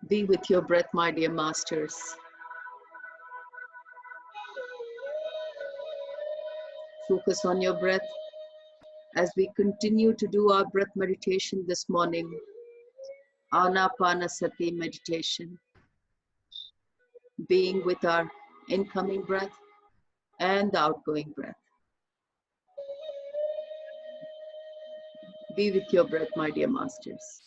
Be with your breath, my dear masters. Focus on your breath as we continue to do our breath meditation this morning, Anapanasati meditation, being with our incoming breath and the outgoing breath. Be with your breath, my dear masters.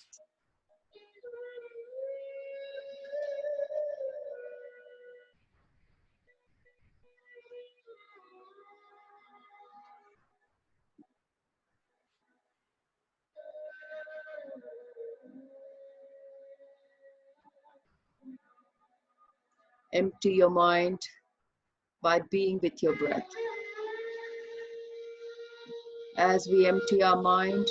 Empty your mind by being with your breath. As we empty our mind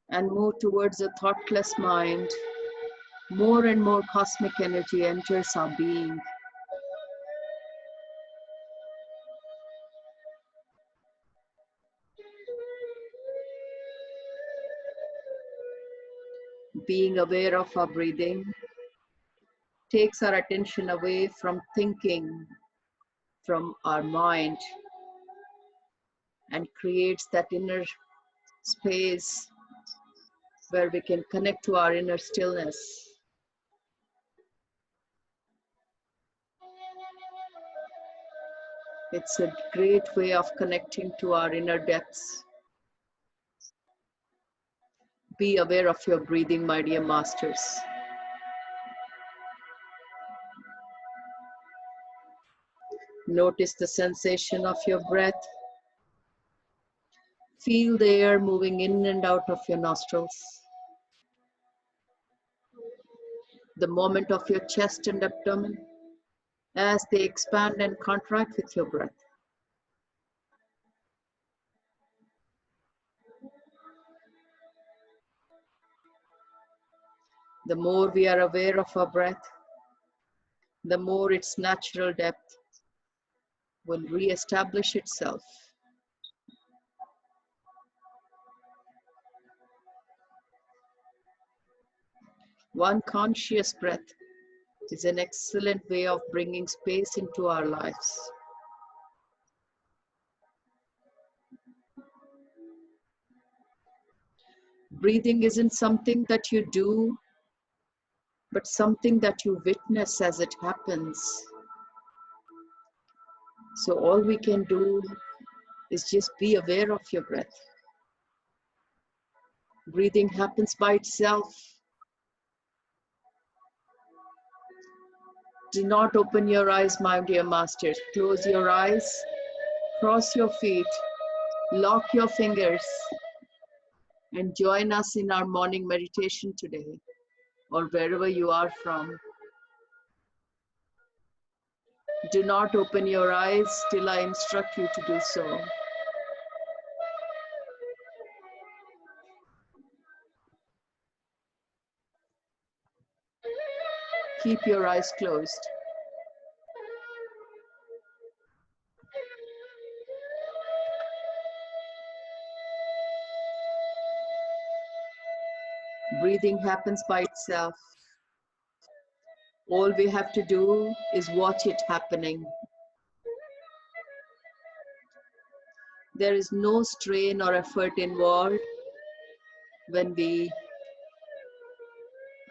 and move towards a thoughtless mind, more and more cosmic energy enters our being. Being aware of our breathing takes our attention away from thinking, from our mind, and creates that inner space where we can connect to our inner stillness. It's a great way of connecting to our inner depths. Be aware of your breathing, my dear masters. Notice the sensation of your breath. Feel the air moving in and out of your nostrils. The movement of your chest and abdomen as they expand and contract with your breath. The more we are aware of our breath, the more its natural depth will re-establish itself. One conscious breath is an excellent way of bringing space into our lives. Breathing isn't something that you do, but something that you witness as it happens. So all we can do is just be aware of your breath. Breathing happens by itself. Do not open your eyes, my dear masters. Close your eyes, cross your feet, lock your fingers, and join us in our morning meditation today, or wherever you are from. Do not open your eyes till I instruct you to do so. Keep your eyes closed. Breathing happens by itself. All we have to do is watch it happening. There is no strain or effort involved when we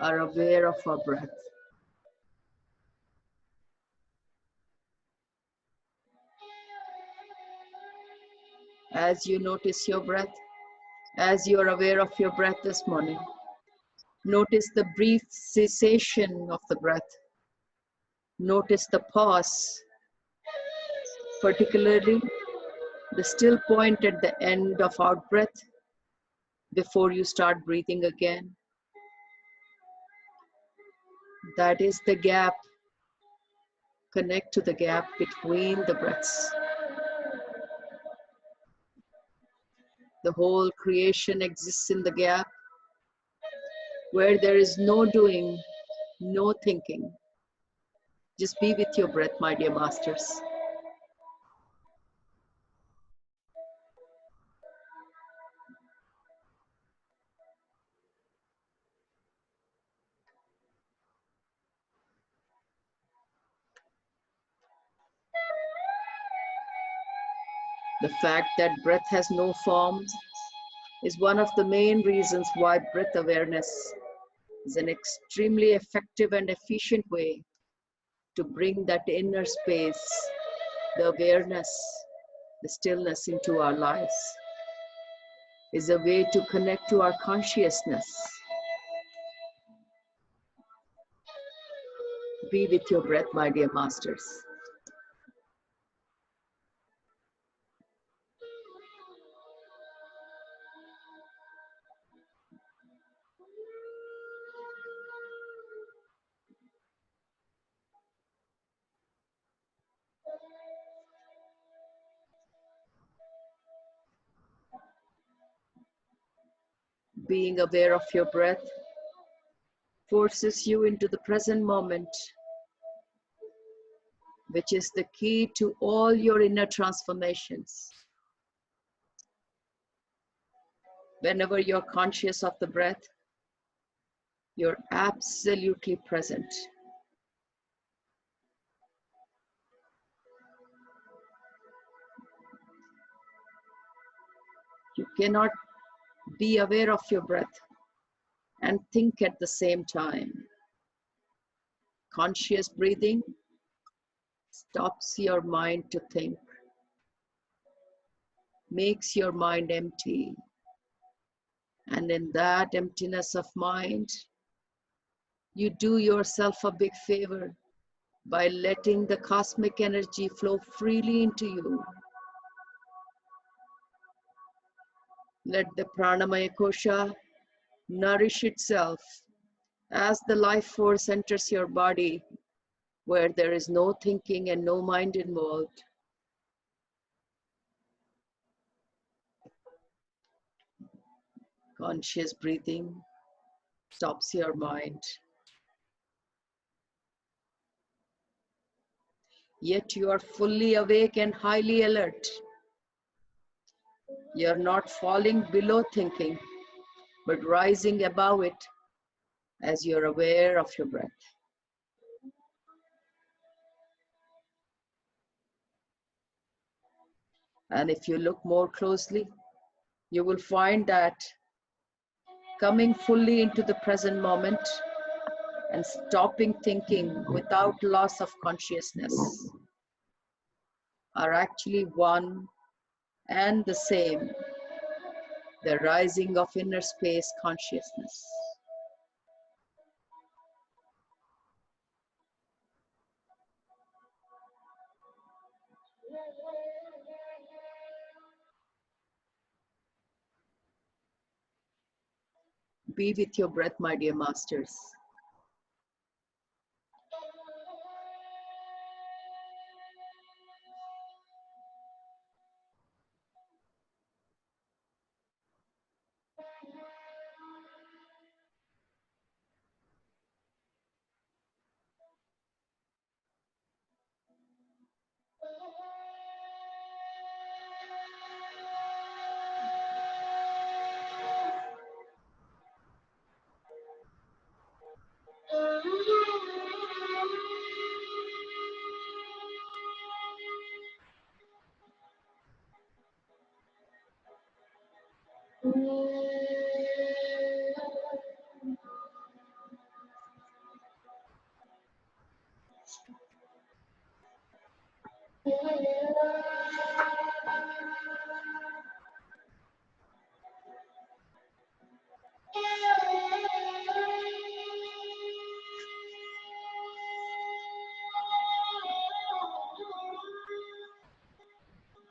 are aware of our breath. As you notice your breath, as you are aware of your breath this morning, notice the brief cessation of the breath. Notice the pause, particularly the still point at the end of out breath before you start breathing again. That is the gap. Connect to the gap between the breaths. The whole creation exists in the gap where there is no doing, no thinking. Just be with your breath, my dear masters. The fact that breath has no form is one of the main reasons why breath awareness is an extremely effective and efficient way to bring that inner space, the awareness, the stillness into our lives. Is a way to connect to our consciousness. Be with your breath, my dear masters. Being aware of your breath forces you into the present moment, which is the key to all your inner transformations. Whenever you're conscious of the breath, you're absolutely present. You cannot be aware of your breath and think at the same time. Conscious breathing stops your mind to think, makes your mind empty. And in that emptiness of mind, you do yourself a big favor by letting the cosmic energy flow freely into you. Let the pranamaya kosha nourish itself as the life force enters your body, where there is no thinking and no mind involved. Conscious breathing stops your mind. Yet you are fully awake and highly alert. You are not falling below thinking, but rising above it as you are aware of your breath. And if you look more closely, you will find that coming fully into the present moment and stopping thinking without loss of consciousness are actually one and the same, the rising of inner space consciousness. Be with your breath, my dear masters.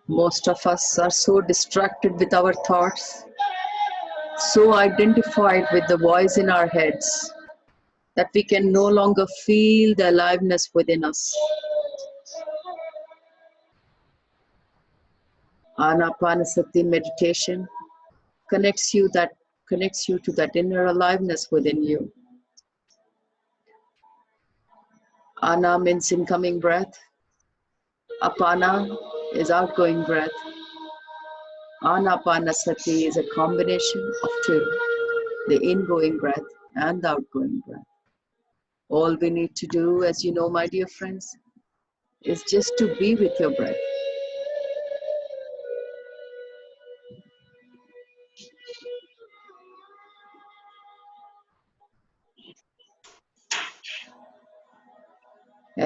Most of us are so distracted with our thoughts, so identified with the voice in our heads, that we can no longer feel the aliveness within us. Anapanasati meditation connects you to that inner aliveness within you. Ana means incoming breath. Apana is outgoing breath. Anapanasati is a combination of two, the ingoing breath and the outgoing breath. All we need to do, as you know, my dear friends, is just to be with your breath.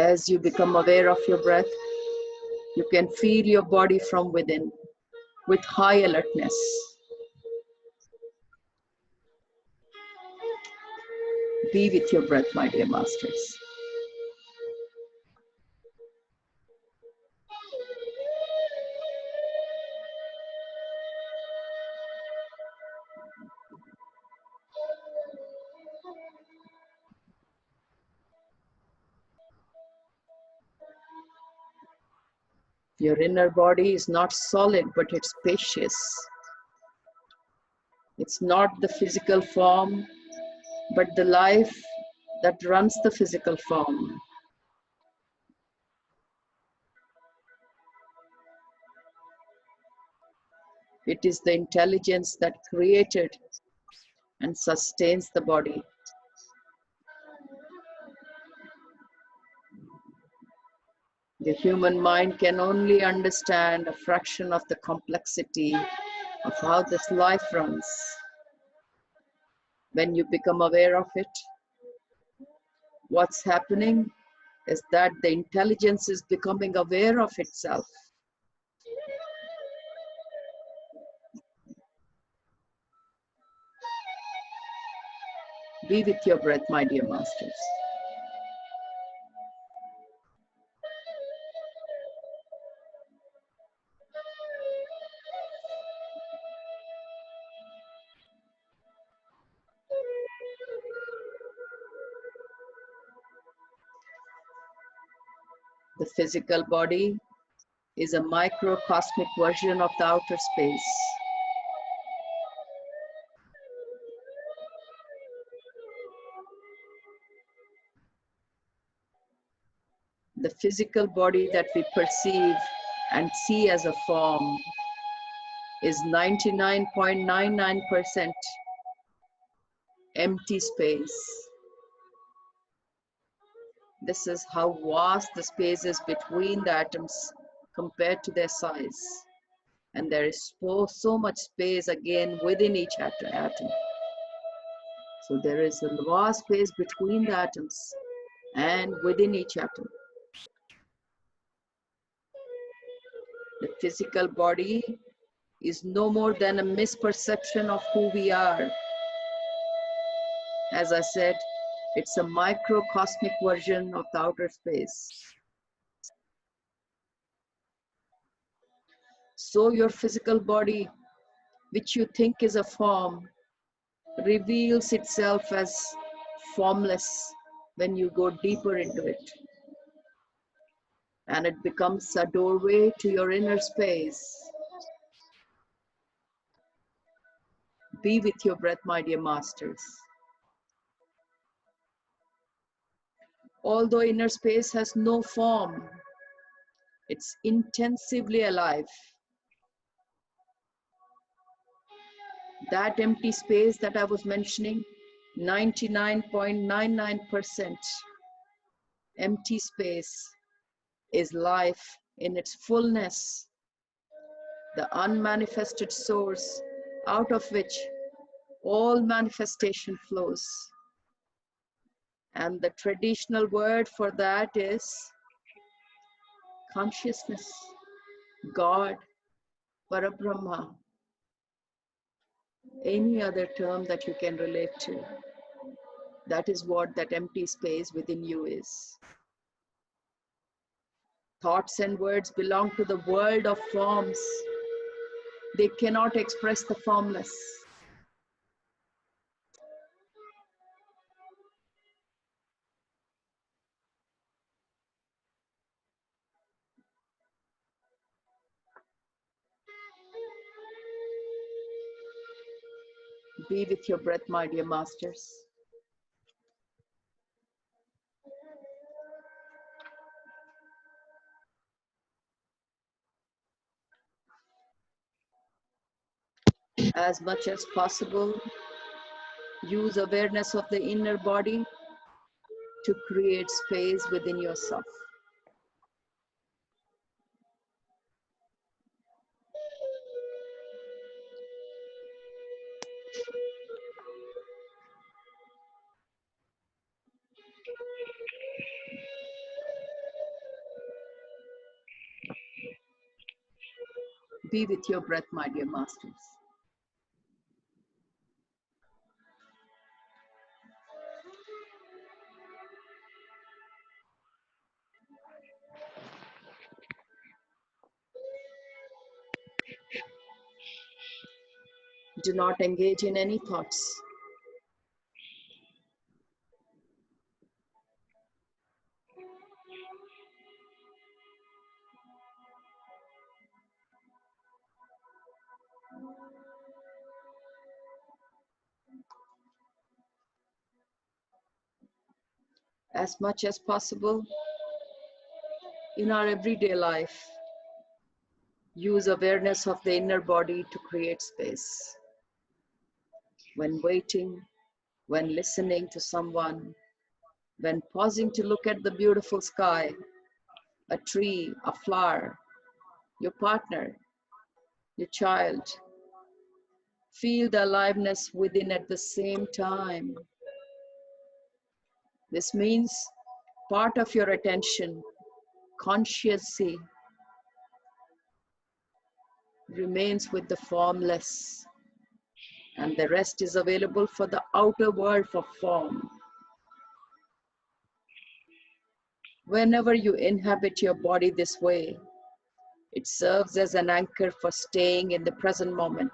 As you become aware of your breath, you can feel your body from within with high alertness. Be with your breath, my dear masters. Your inner body is not solid, but it's spacious. It's not the physical form, but the life that runs the physical form. It is the intelligence that created and sustains the body. The human mind can only understand a fraction of the complexity of how this life runs. When you become aware of it, what's happening is that the intelligence is becoming aware of itself. Be with your breath, my dear masters. The physical body is a microcosmic version of the outer space. The physical body that we perceive and see as a form is 99.99% empty space. This is how vast the space is between the atoms compared to their size. And there is so much space again within each atom. So there is a vast space between the atoms and within each atom. The physical body is no more than a misperception of who we are. As I said, it's a microcosmic version of the outer space. So your physical body, which you think is a form, reveals itself as formless when you go deeper into it. And it becomes a doorway to your inner space. Be with your breath, my dear masters. Although inner space has no form, it's intensively alive. That empty space that I was mentioning, 99.99% empty space, is life in its fullness, the unmanifested source out of which all manifestation flows. And the traditional word for that is consciousness, God, Parabrahma, any other term that you can relate to. That is what that empty space within you is. Thoughts and words belong to the world of forms. They cannot express the formless. Be with your breath, my dear masters. As much as possible, use awareness of the inner body to create space within yourself. Be with your breath, my dear masters. Do not engage in any thoughts. As much as possible in our everyday life, use awareness of the inner body to create space. When waiting, when listening to someone, when pausing to look at the beautiful sky, a tree, a flower, your partner, your child, feel the aliveness within at the same time. This means part of your attention, consciously, remains with the formless, and the rest is available for the outer world for form. Whenever you inhabit your body this way, it serves as an anchor for staying in the present moment.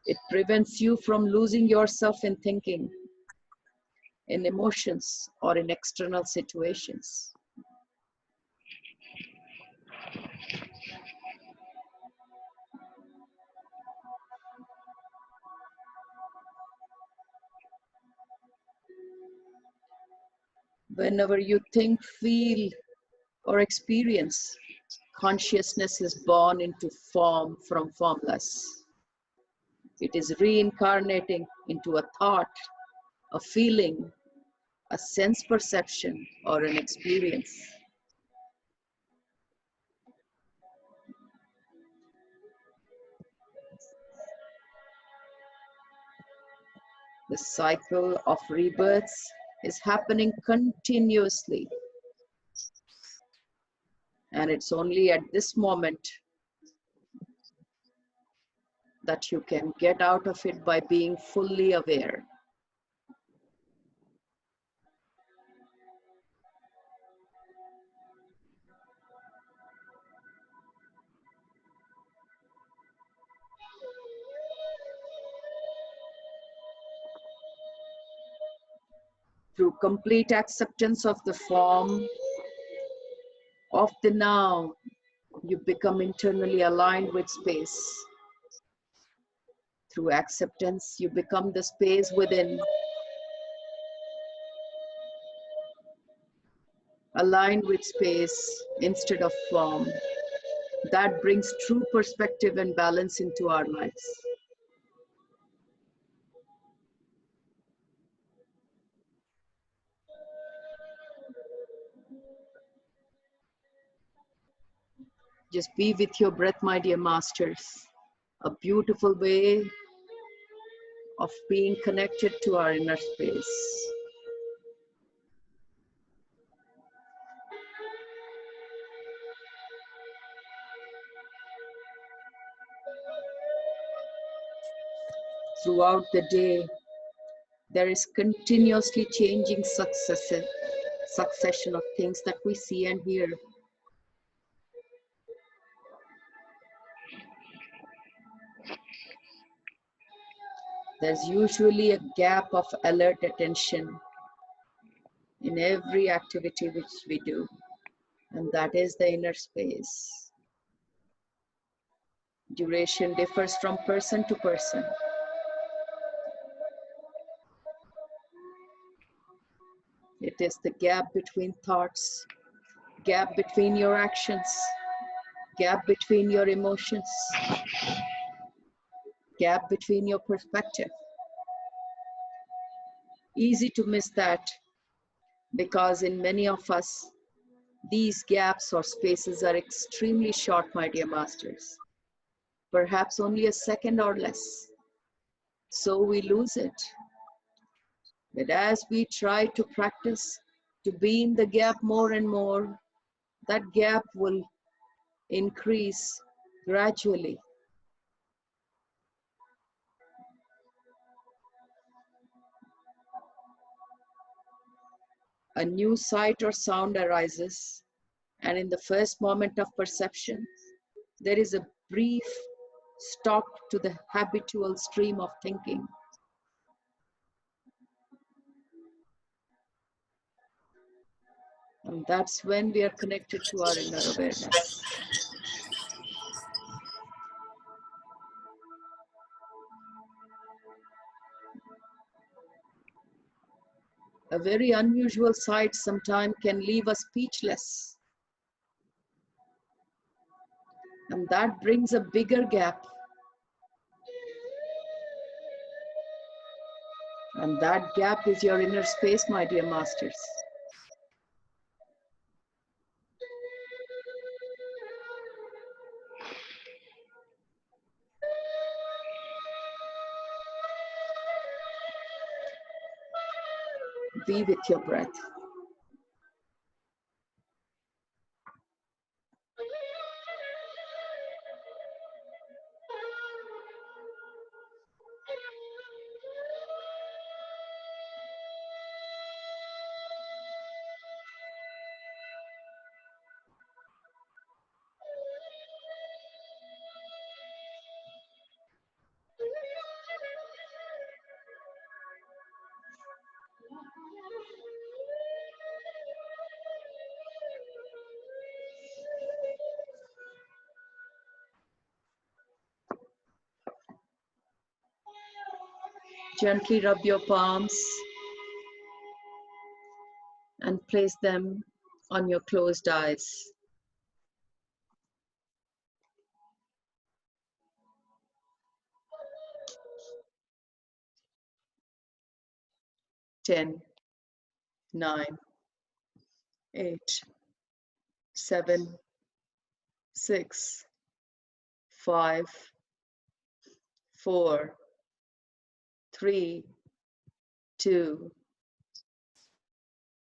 It prevents you from losing yourself in thinking, in emotions, or in external situations. Whenever you think, feel, or experience, consciousness is born into form from formless. It is reincarnating into a thought, a feeling, a sense perception, or an experience. The cycle of rebirths is happening continuously. And it's only at this moment that you can get out of it by being fully aware. Through complete acceptance of the form of the now, you become internally aligned with space. Through acceptance, you become the space within, aligned with space instead of form. That brings true perspective and balance into our lives. Just be with your breath, my dear masters. A beautiful way of being connected to our inner space. Throughout the day, there is continuously changing succession of things that we see and hear. There's usually a gap of alert attention in every activity which we do, and that is the inner space. Duration differs from person to person. It is the gap between thoughts, gap between your actions, gap between your emotions, gap between your perspective. Easy to miss that, because in many of us, these gaps or spaces are extremely short, my dear masters. Perhaps only a second or less. So we lose it. But as we try to practice to be in the gap more and more, that gap will increase Gradually, a new sight or sound arises, and in the first moment of perception, there is a brief stop to the habitual stream of thinking. And that's when we are connected to our inner awareness. A very unusual sight sometimes can leave us speechless. And that brings a bigger gap. And that gap is your inner space, my dear masters. Be with your breath. Gently rub your palms and place them on your closed eyes. Ten, 9, 8, 7, 6, 5, 4, 3, 2,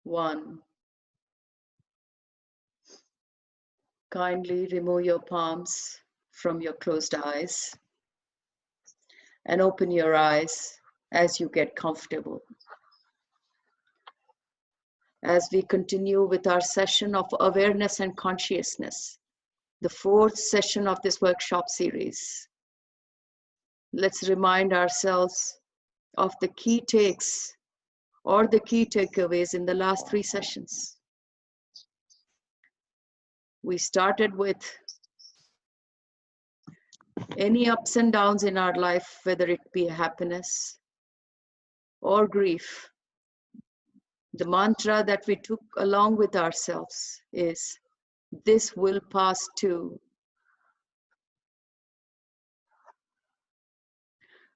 1. Kindly remove your palms from your closed eyes and open your eyes as you get comfortable. As we continue with our session of awareness and consciousness, the 4th session of this workshop series, let's remind ourselves of the key takes or the key takeaways in the last 3 sessions. We started with any ups and downs in our life, whether it be happiness or grief. The mantra that we took along with ourselves is, this will pass too.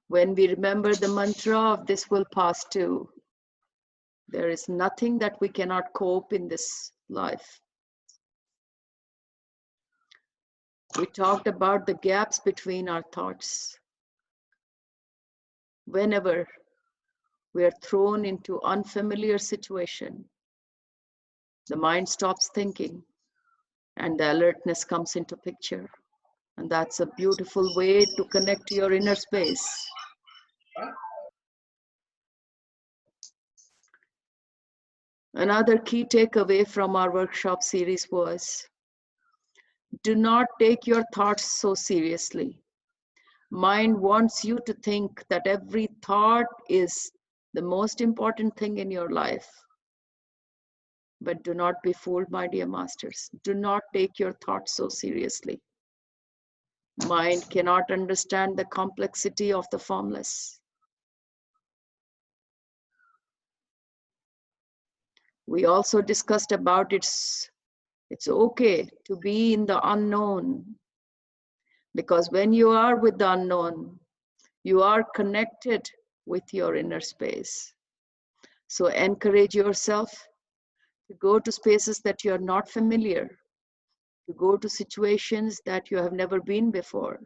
When we remember the mantra of this will pass too, there is nothing that we cannot cope in this life. We talked about the gaps between our thoughts. Whenever we are thrown into unfamiliar situation, the mind stops thinking and the alertness comes into picture. And that's a beautiful way to connect to your inner space. Another key takeaway from our workshop series was, do not take your thoughts so seriously. Mind wants you to think that every thought is the most important thing in your life. But do not be fooled, my dear masters. Do not take your thoughts so seriously. Mind cannot understand the complexity of the formless. We also discussed about it's okay to be in the unknown, because when you are with the unknown, you are connected with your inner space. So encourage yourself to go to spaces that you are not familiar, to go to situations that you have never been before.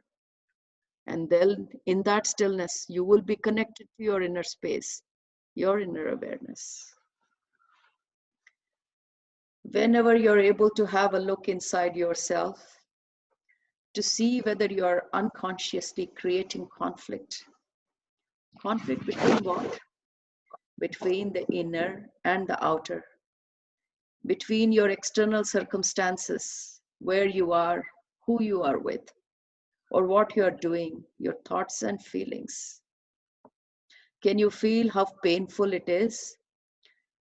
And then in that stillness, you will be connected to your inner space, your inner awareness. Whenever you're able to have a look inside yourself, to see whether you are unconsciously creating conflict. Conflict between what? Between the inner and the outer. Between your external circumstances, where you are, who you are with, or what you are doing, your thoughts and feelings. Can you feel how painful it is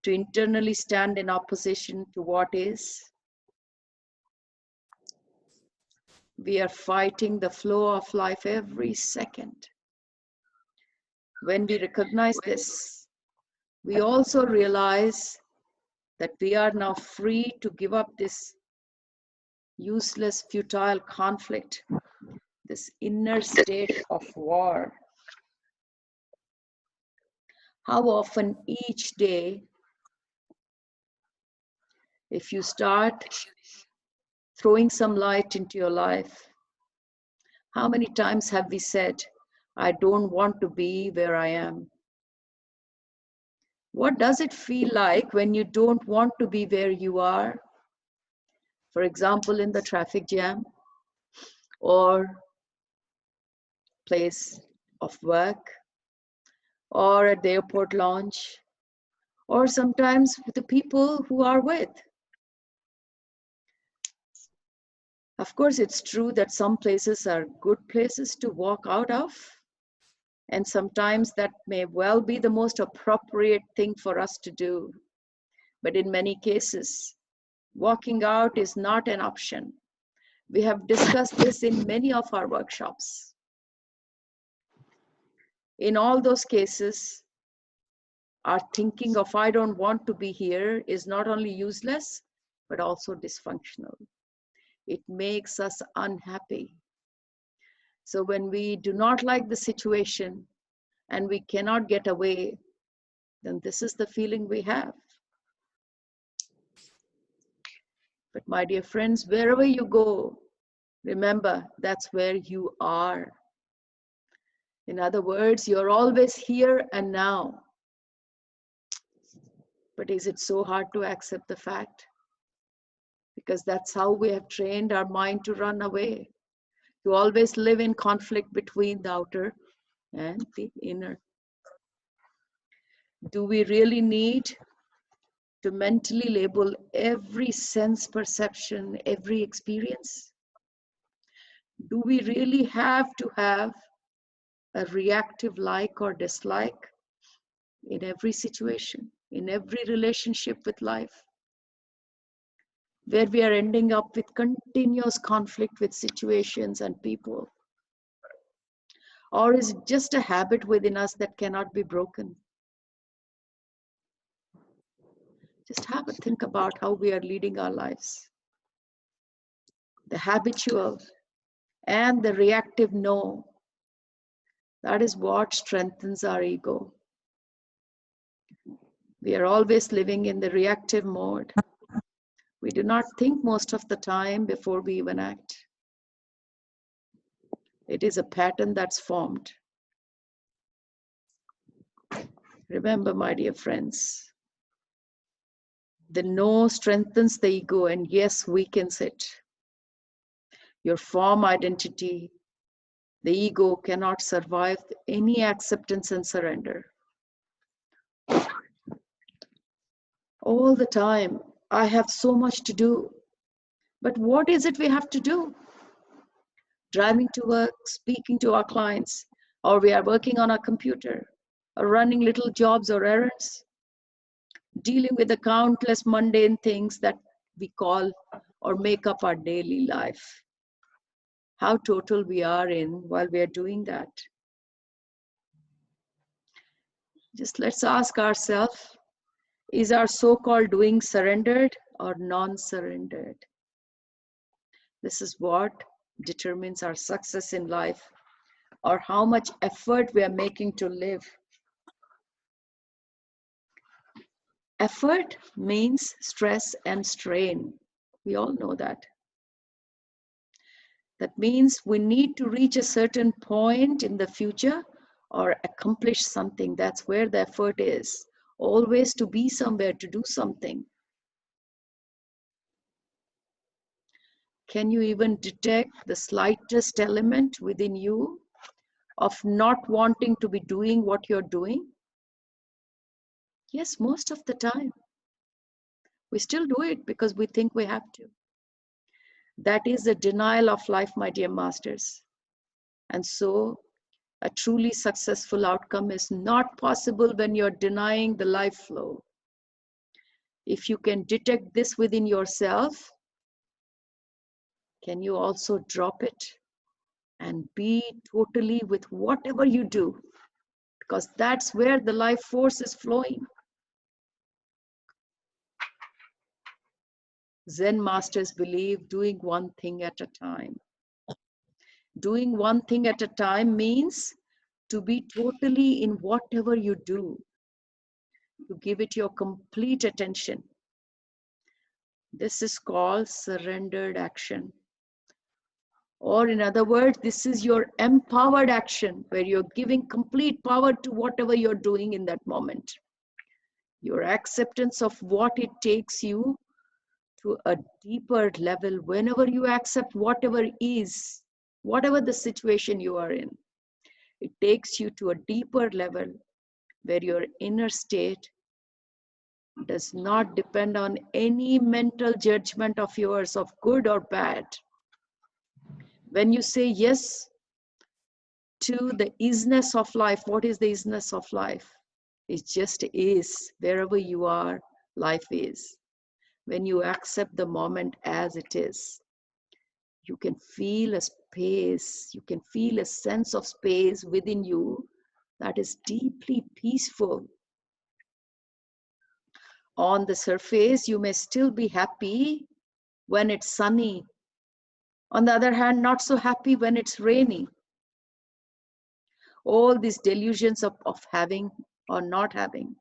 to internally stand in opposition to what is? We are fighting the flow of life every second. When we recognize this, we also realize that we are now free to give up this useless, futile conflict, this inner state of war. How often each day, if you start throwing some light into your life, how many times have we said, I don't want to be where I am? What does it feel like when you don't want to be where you are? For example, in the traffic jam or place of work or at the airport lounge or sometimes with the people who are with. Of course, it's true that some places are good places to walk out of, and sometimes that may well be the most appropriate thing for us to do. But in many cases, walking out is not an option. We have discussed this in many of our workshops. In all those cases, our thinking of I don't want to be here is not only useless, but also dysfunctional. It makes us unhappy. So when we do not like the situation and we cannot get away, then this is the feeling we have. But my dear friends, wherever you go, remember that's where you are. In other words, you're always here and now. But is it so hard to accept the fact? Because that's how we have trained our mind to run away, to always live in conflict between the outer and the inner. Do we really need to mentally label every sense perception, every experience? Do we really have to have a reactive like or dislike in every situation, in every relationship with life, where we are ending up with continuous conflict with situations and people? Or is it just a habit within us that cannot be broken? Just have a think about how we are leading our lives. The habitual and the reactive no, that is what strengthens our ego. We are always living in the reactive mode. We do not think most of the time before we even act. It is a pattern that's formed. Remember, my dear friends, the no strengthens the ego and yes, weakens it. Your form identity, the ego cannot survive any acceptance and surrender. All the time, I have so much to do. But what is it we have to do? Driving to work, speaking to our clients, or we are working on our computer, or running little jobs or errands, dealing with the countless mundane things that we call or make up our daily life. How total we are in while we are doing that. Just let's ask ourselves, is our so-called doing surrendered or non-surrendered? This is what determines our success in life, or how much effort we are making to live. Effort means stress and strain. We all know that. That means we need to reach a certain point in the future or accomplish something. That's where the effort is. Always to be somewhere, to do something. Can you even detect the slightest element within you of not wanting to be doing what you're doing? Yes, most of the time. We still do it because we think we have to. That is the denial of life, my dear masters. And so, a truly successful outcome is not possible when you're denying the life flow. If you can detect this within yourself, can you also drop it and be totally with whatever you do? Because that's where the life force is flowing. Zen masters believe doing one thing at a time. Doing one thing at a time means to be totally in whatever you do, to give it your complete attention. This is called surrendered action. Or in other words, this is your empowered action, where you're giving complete power to whatever you're doing in that moment. Your acceptance of what it takes you to a deeper level. Whenever you accept whatever is, whatever the situation you are in, it takes you to a deeper level where your inner state does not depend on any mental judgment of yours of good or bad. When you say yes to the isness of life, what is the isness of life? It just is. Wherever you are, life is. When you accept the moment as it is, you can feel a space, you can feel a sense of space within you that is deeply peaceful. On the surface, you may still be happy when it's sunny. On the other hand, not so happy when it's rainy. All these delusions of having or not having.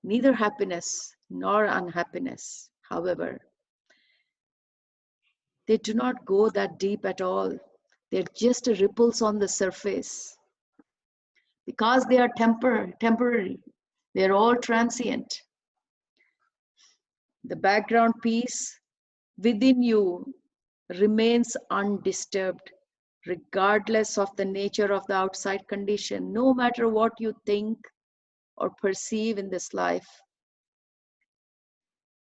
Neither happiness nor unhappiness, however, they do not go that deep at all. They're just ripples on the surface. Because they are temporary, they're all transient. The background peace within you remains undisturbed, regardless of the nature of the outside condition. No matter what you think or perceive in this life,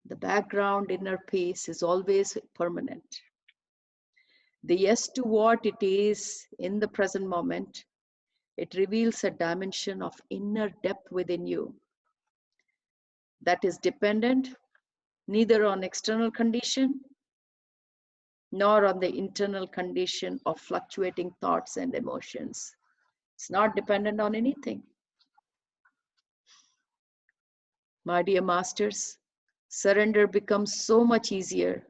the background inner peace is always permanent. The yes to what it is in the present moment, it reveals a dimension of inner depth within you that is dependent neither on external condition nor on the internal condition of fluctuating thoughts and emotions. It's not dependent on anything. My dear masters, surrender becomes so much easier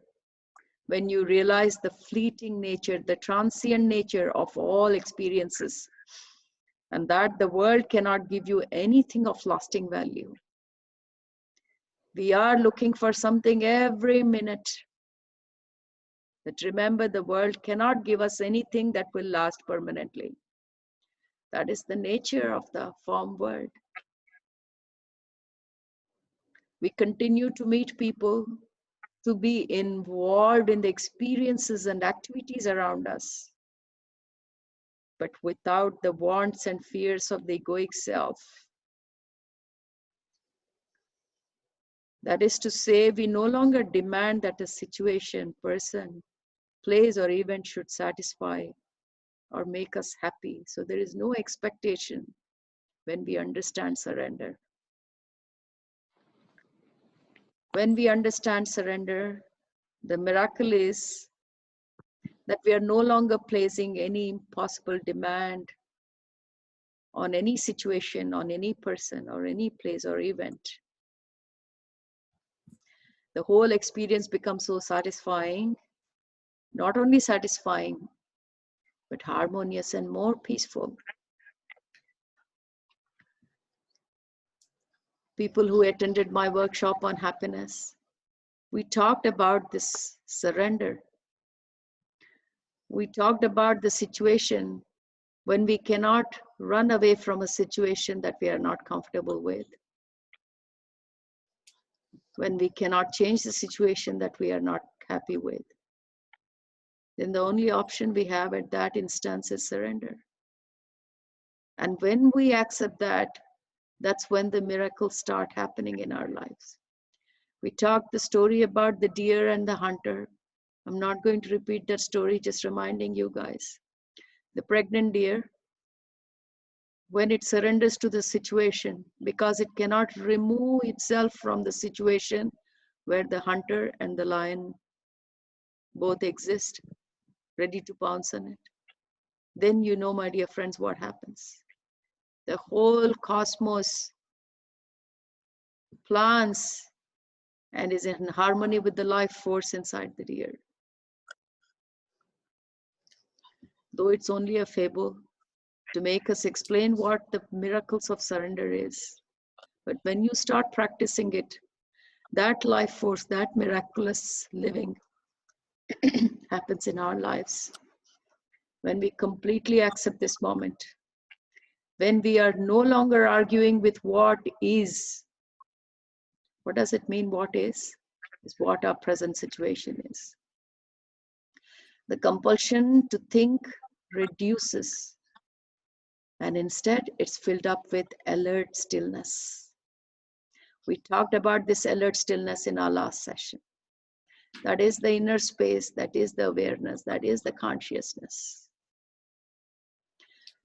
when you realize the fleeting nature, the transient nature of all experiences, and that the world cannot give you anything of lasting value. We are looking for something every minute. But remember, the world cannot give us anything that will last permanently. That is the nature of the form world. We continue to meet people, to be involved in the experiences and activities around us, but without the wants and fears of the egoic self. That is to say, we no longer demand that a situation, person, place, or event should satisfy or make us happy. So there is no expectation when we understand surrender. When we understand surrender, the miracle is that we are no longer placing any possible demand on any situation, on any person, or any place or event. The whole experience becomes so satisfying, not only satisfying, but harmonious and more peaceful. People who attended my workshop on happiness, we talked about this surrender. We talked about the situation when we cannot run away from a situation that we are not comfortable with. when we cannot change the situation that we are not happy with, then the only option we have at that instance is surrender. And when we accept that, that's when the miracles start happening in our lives. We talked the story about the deer and the hunter. I'm not going to repeat that story, just reminding you guys. The pregnant deer, when it surrenders to the situation, because it cannot remove itself from the situation where the hunter and the lion both exist, ready to pounce on it, then you know, my dear friends, what happens. The whole cosmos plants and is in harmony with the life force inside the deer. Though it's only a fable to make us explain what the miracles of surrender is. But when you start practicing it, that life force, that miraculous living happens in our lives. When we completely accept this moment, when we are no longer arguing with what is. What does it mean, what is? Is what our present situation is. The compulsion to think reduces, and instead it's filled up with alert stillness. We talked about this alert stillness in our last session. That is the inner space, that is the awareness, that is the consciousness.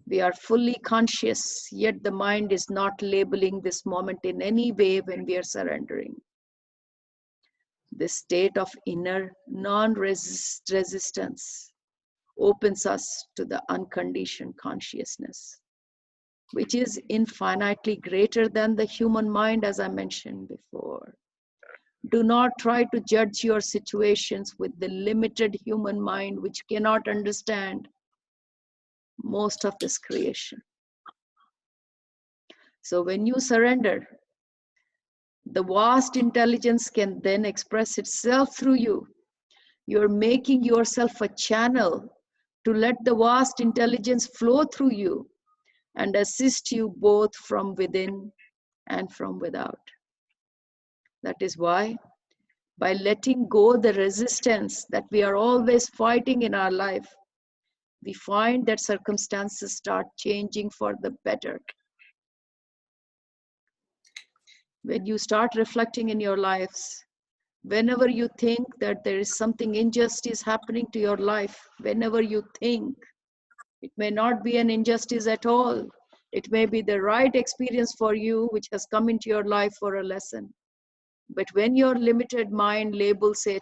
We are fully conscious, yet the mind is not labeling this moment in any way when we are surrendering. This state of inner non-resistance opens us to the unconditioned consciousness, which is infinitely greater than the human mind, as I mentioned before. Do not try to judge your situations with the limited human mind, which cannot understand most of this creation. So when you surrender, the vast intelligence can then express itself through you. You're making yourself a channel to let the vast intelligence flow through you and assist you both from within and from without. That is why, by letting go the resistance that we are always fighting in our life, we find that circumstances start changing for the better. When you start reflecting in your lives, whenever you think that there is something injustice happening to your life, whenever you think, it may not be an injustice at all. It may be the right experience for you, which has come into your life for a lesson. But when your limited mind labels it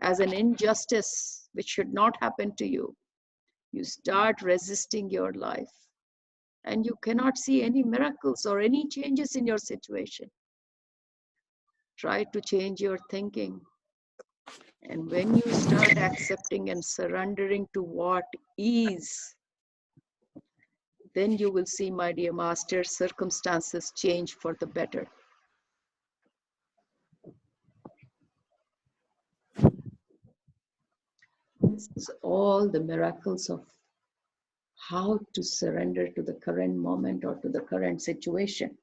as an injustice, which should not happen to you, you start resisting your life. And you cannot see any miracles or any changes in your situation. Try to change your thinking. And when you start accepting and surrendering to what is, then you will see, my dear master, circumstances change for the better. This is all the miracles of how to surrender to the current moment or to the current situation.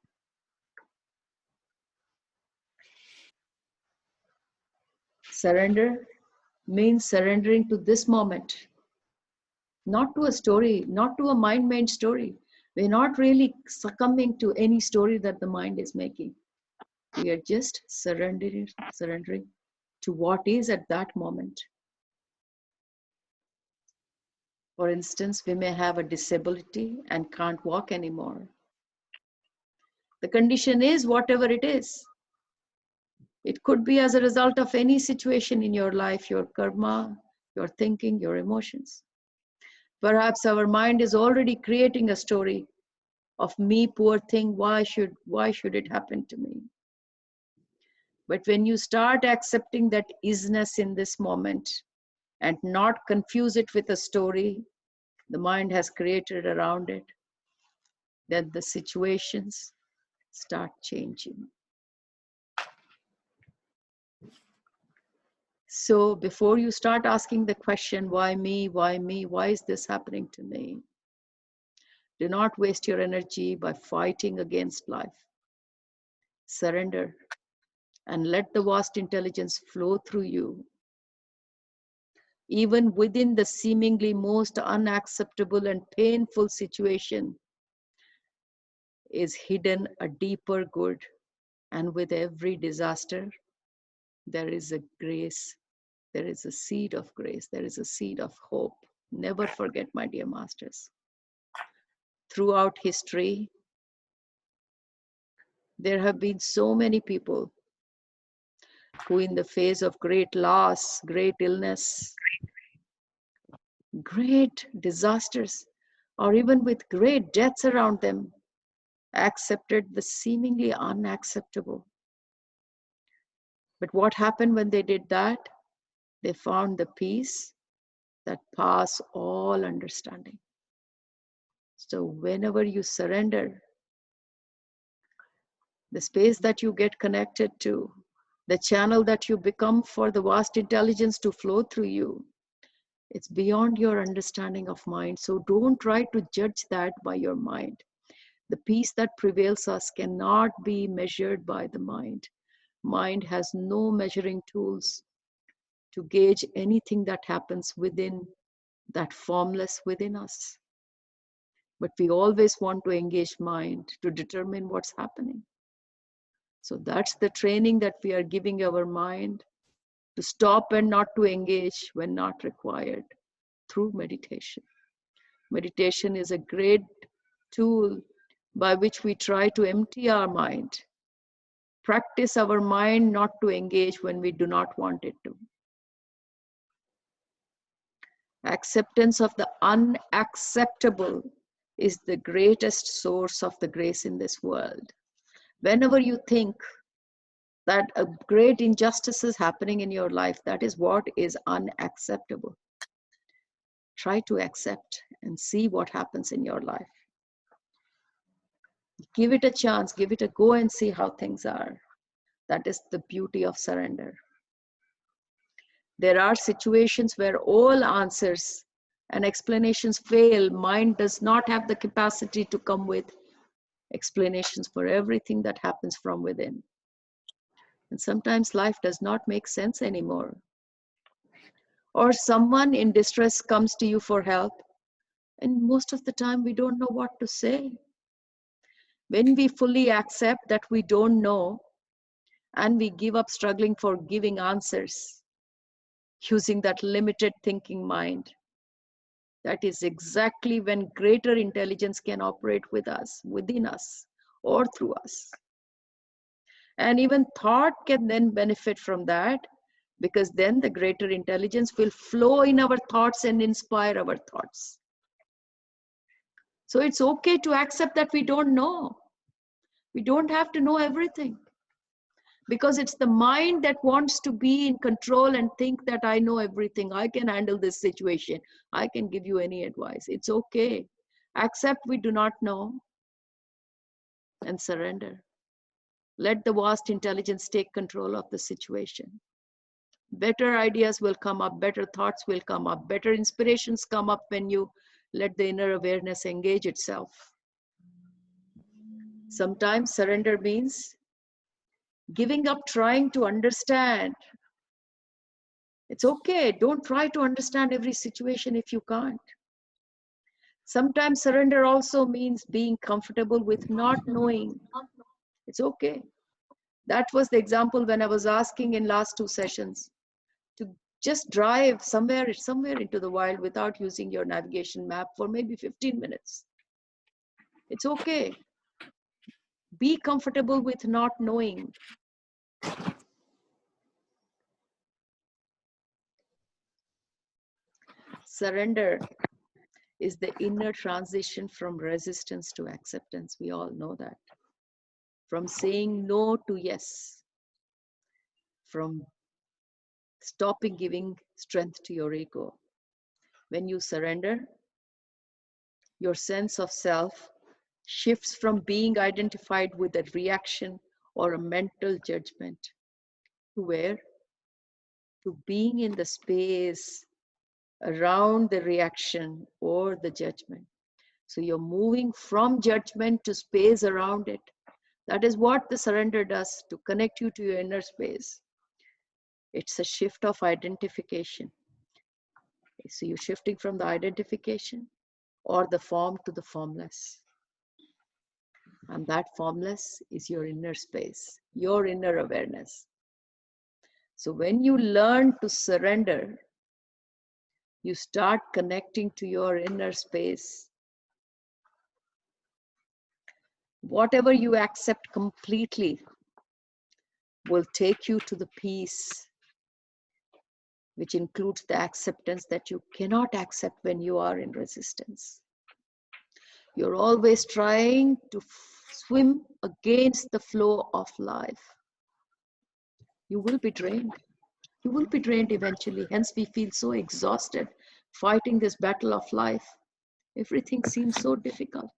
Surrender means surrendering to this moment, not to a story, not to a mind-made story. We're not really succumbing to any story that the mind is making. We are just surrendering to what is at that moment. For instance, we may have a disability and can't walk anymore. The condition is whatever it is. It could be as a result of any situation in your life, your karma, your thinking, your emotions. Perhaps our mind is already creating a story of me, poor thing, why should it happen to me? But when you start accepting that isness in this moment and not confuse it with a story the mind has created around it, then the situations start changing. So before you start asking the question, why me, why me, why is this happening to me? Do not waste your energy by fighting against life. Surrender and let the vast intelligence flow through you. Even within the seemingly most unacceptable and painful situation is hidden a deeper good. And with every disaster, there is a grace, there is a seed of grace, there is a seed of hope. Never forget, my dear masters. Throughout history, there have been so many people who, in the face of great loss, great illness, great disasters, or even with great deaths around them, accepted the seemingly unacceptable. But what happened when they did that? They found the peace that passes all understanding. So whenever you surrender, the space that you get connected to, the channel that you become for the vast intelligence to flow through you, it's beyond your understanding of mind. So don't try to judge that by your mind. The peace that prevails us cannot be measured by the mind. Mind has no measuring tools to gauge anything that happens within that formless within us. But we always want to engage mind to determine what's happening. So that's the training that we are giving our mind, to stop and not to engage when not required, through meditation. Meditation is a great tool by which we try to empty our mind, practice our mind not to engage when we do not want it to. Acceptance of the unacceptable is the greatest source of the grace in this world. Whenever you think that a great injustice is happening in your life, that is what is unacceptable. Try to accept and see what happens in your life. Give it a chance, give it a go and see how things are. That is the beauty of surrender. There are situations where all answers and explanations fail. Mind does not have the capacity to come with explanations for everything that happens from within. And sometimes life does not make sense anymore. Or someone in distress comes to you for help, and most of the time we don't know what to say. When we fully accept that we don't know, and we give up struggling for giving answers, using that limited thinking mind, that is exactly when greater intelligence can operate with us, within us, or through us. And even thought can then benefit from that, because then the greater intelligence will flow in our thoughts and inspire our thoughts. So it's okay to accept that we don't know. We don't have to know everything, because it's the mind that wants to be in control and think that I know everything. I can handle this situation. I can give you any advice. It's okay. Accept we do not know and surrender. Let the vast intelligence take control of the situation. Better ideas will come up, better thoughts will come up, better inspirations come up when you let the inner awareness engage itself. Sometimes surrender means giving up trying to understand. It's okay. Don't try to understand every situation if you can't. Sometimes surrender also means being comfortable with not knowing. It's okay. That was the example when I was asking in last 2 sessions to just drive somewhere into the wild without using your navigation map for maybe 15 minutes. It's okay. Be comfortable with not knowing. Surrender is the inner transition from resistance to acceptance. We all know that. From saying no to yes. From stopping giving strength to your ego. When you surrender, your sense of self shifts from being identified with a reaction or a mental judgment to where? To being in the space around the reaction or the judgment. So you're moving from judgment to space around it, That is what the surrender does to connect you to your inner space. It's a shift of identification. So you're shifting from the identification or the form to the formless. And that formless is your inner space, your inner awareness. So when you learn to surrender, you start connecting to your inner space. Whatever you accept completely will take you to the peace, which includes the acceptance that you cannot accept when you are in resistance. You're always trying to swim against the flow of life. You will be drained. You will be drained eventually. Hence, we feel so exhausted fighting this battle of life. Everything seems so difficult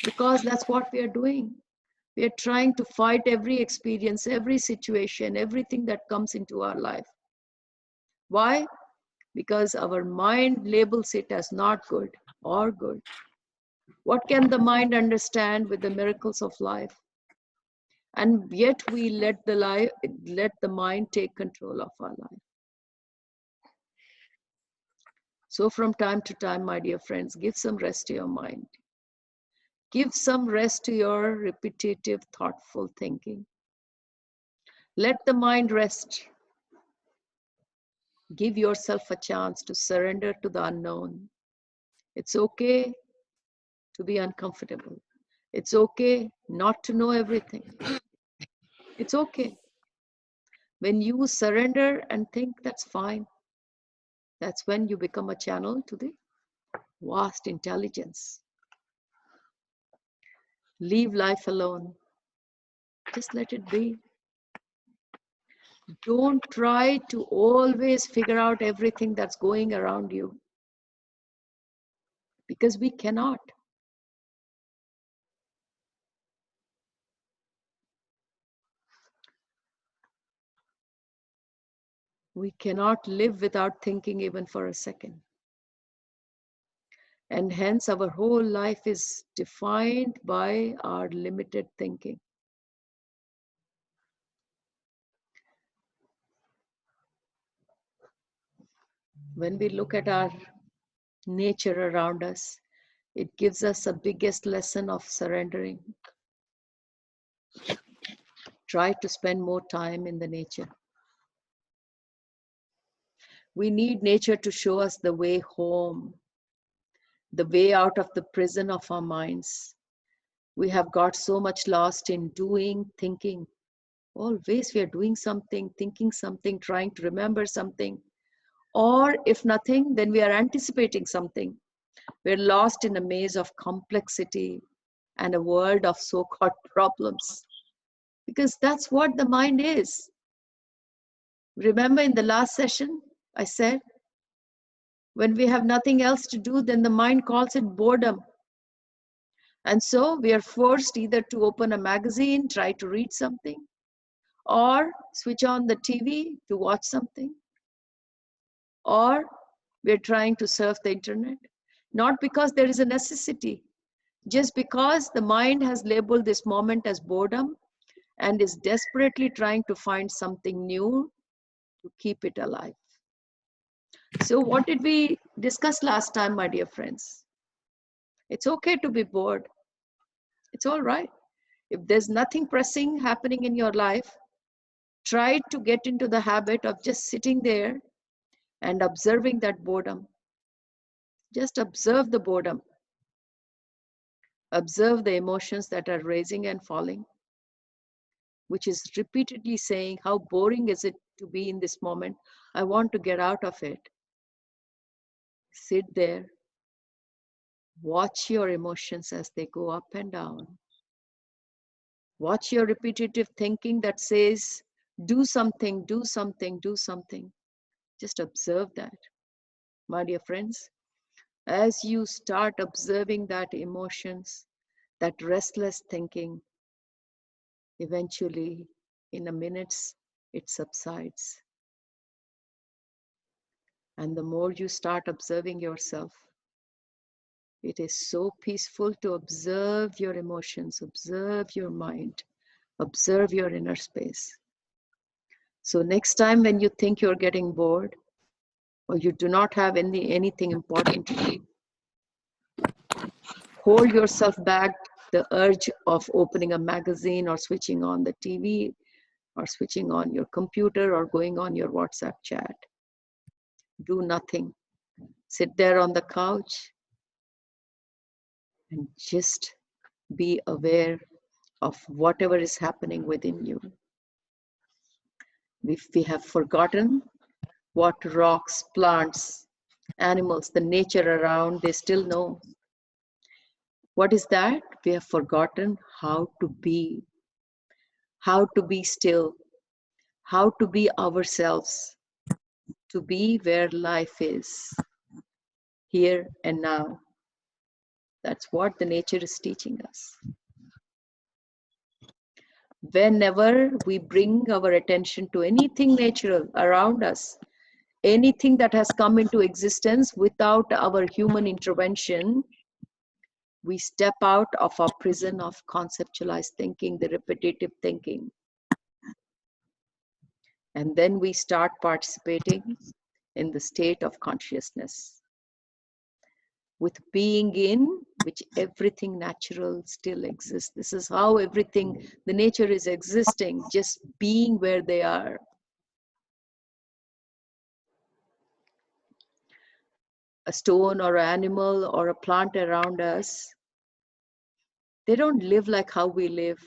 because that's what we are doing. We are trying to fight every experience, every situation, everything that comes into our life. Why? Because our mind labels it as not good or good. What can the mind understand with the miracles of life? And yet we let the mind take control of our life. So from time to time, my dear friends, give some rest to your mind. Give some rest to your repetitive, thoughtful thinking. Let the mind rest. Give yourself a chance to surrender to the unknown. It's okay to be uncomfortable. It's okay not to know everything. It's okay. When you surrender and think, that's fine. That's when you become a channel to the vast intelligence. Leave life alone. Just let it be. Don't try to always figure out everything that's going around you, because we cannot. We cannot live without thinking even for a second. And hence our whole life is defined by our limited thinking. When we look at our nature around us, it gives us a biggest lesson of surrendering. Try to spend more time in the nature. We need nature to show us the way home, the way out of the prison of our minds. We have got so much lost in doing, thinking. Always we are doing something, thinking something, trying to remember something. Or if nothing, then we are anticipating something. We're lost in a maze of complexity and a world of so-called problems. Because that's what the mind is. Remember in the last session, I said, when we have nothing else to do, then the mind calls it boredom. And so we are forced either to open a magazine, try to read something, or switch on the TV to watch something, or we're trying to surf the internet. Not because there is a necessity, just because the mind has labeled this moment as boredom and is desperately trying to find something new to keep it alive. So what did we discuss last time, my dear friends? It's okay to be bored. It's all right. If there's nothing pressing happening in your life, try to get into the habit of just sitting there and observing that boredom. Just observe the boredom. Observe the emotions that are rising and falling, which is repeatedly saying, how boring is it to be in this moment? I want to get out of it. Sit there. Watch your emotions as they go up and down. Watch your repetitive thinking that says, do something, do something, do something. Just observe that. My dear friends, as you start observing that emotions, that restless thinking, eventually, in a minute, it subsides. And the more you start observing yourself, It is so peaceful to observe your emotions, observe your mind, observe your inner space. So next time when you think you're getting bored or you do not have anything important to do, hold yourself back the urge of opening a magazine or switching on the TV or switching on your computer or going on your WhatsApp chat. Do nothing. Sit there on the couch and just be aware of whatever is happening within you. If we have forgotten what rocks, plants, animals, the nature around, they still know. What is that? We have forgotten how to be still, how to be ourselves, to be where life is, here and now. That's what the nature is teaching us. Whenever we bring our attention to anything natural around us, anything that has come into existence without our human intervention, we step out of our prison of conceptualized thinking, the repetitive thinking. And then we start participating in the state of consciousness. With being in which everything natural still exists. This is how everything, the nature is existing, just being where they are. A stone or an animal or a plant around us, they don't live like how we live.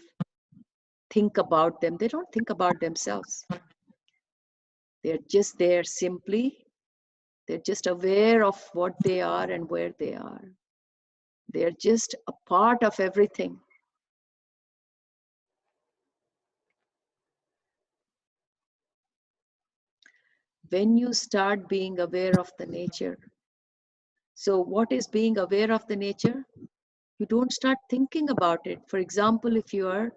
Think about them. They don't think about themselves. They're just there simply. They're just aware of what they are and where they are. They're just a part of everything. When you start being aware of the nature, so what is being aware of the nature? You don't start thinking about it. For example, if you are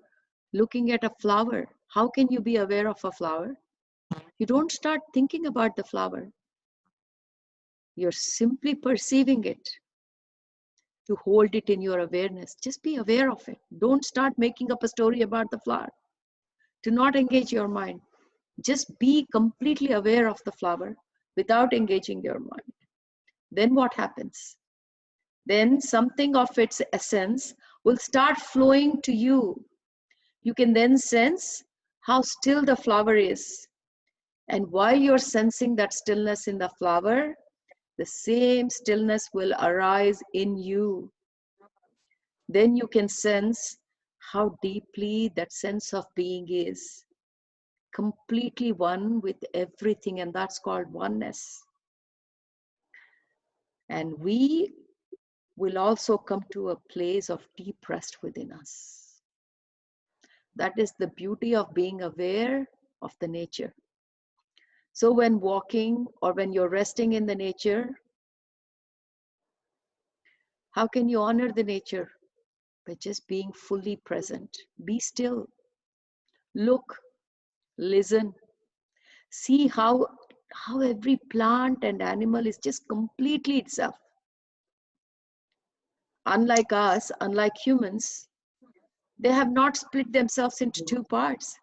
looking at a flower, how can you be aware of a flower? You don't start thinking about the flower. You're simply perceiving it. To hold it in your awareness, just be aware of it. Don't start making up a story about the flower. Do not engage your mind. Just be completely aware of the flower without engaging your mind. Then what happens? Then something of its essence will start flowing to you. You can then sense how still the flower is. And while you're sensing that stillness in the flower, the same stillness will arise in you. Then you can sense how deeply that sense of being is. Completely one with everything, and that's called oneness. And we will also come to a place of deep rest within us. That is the beauty of being aware of the nature. So when walking or when you're resting in the nature, how can you honor the nature? By just being fully present. Be still. Look, listen. See how every plant and animal is just completely itself. Unlike us, unlike humans, they have not split themselves into two parts.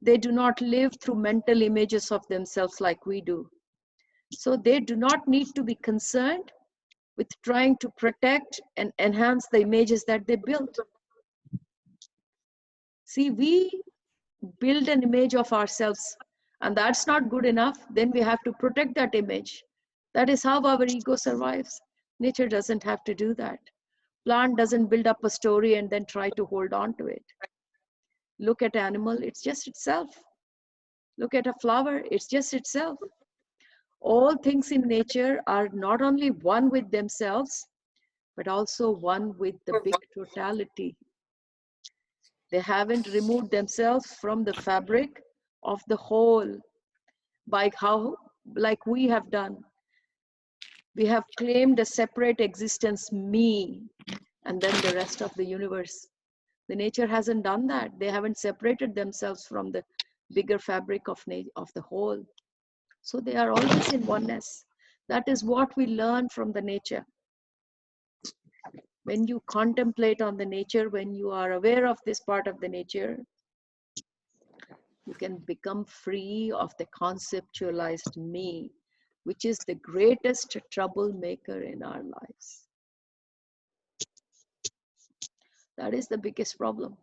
They do not live through mental images of themselves like we do. So they do not need to be concerned with trying to protect and enhance the images that they built. See, we build an image of ourselves, and that's not good enough. Then we have to protect that image. That is how our ego survives. Nature doesn't have to do that. Plant doesn't build up a story and then try to hold on to it. Look at animal, it's just itself. Look at a flower, it's just itself. All things in nature are not only one with themselves, but also one with the big totality. They haven't removed themselves from the fabric of the whole by how, like we have done. We have claimed a separate existence, me, and then the rest of the universe. The nature hasn't done that. They haven't separated themselves from the bigger fabric of the whole. So they are always in oneness. That is what we learn from the nature. When you contemplate on the nature, when you are aware of this part of the nature, you can become free of the conceptualized me, which is the greatest troublemaker in our lives. That is the biggest problem.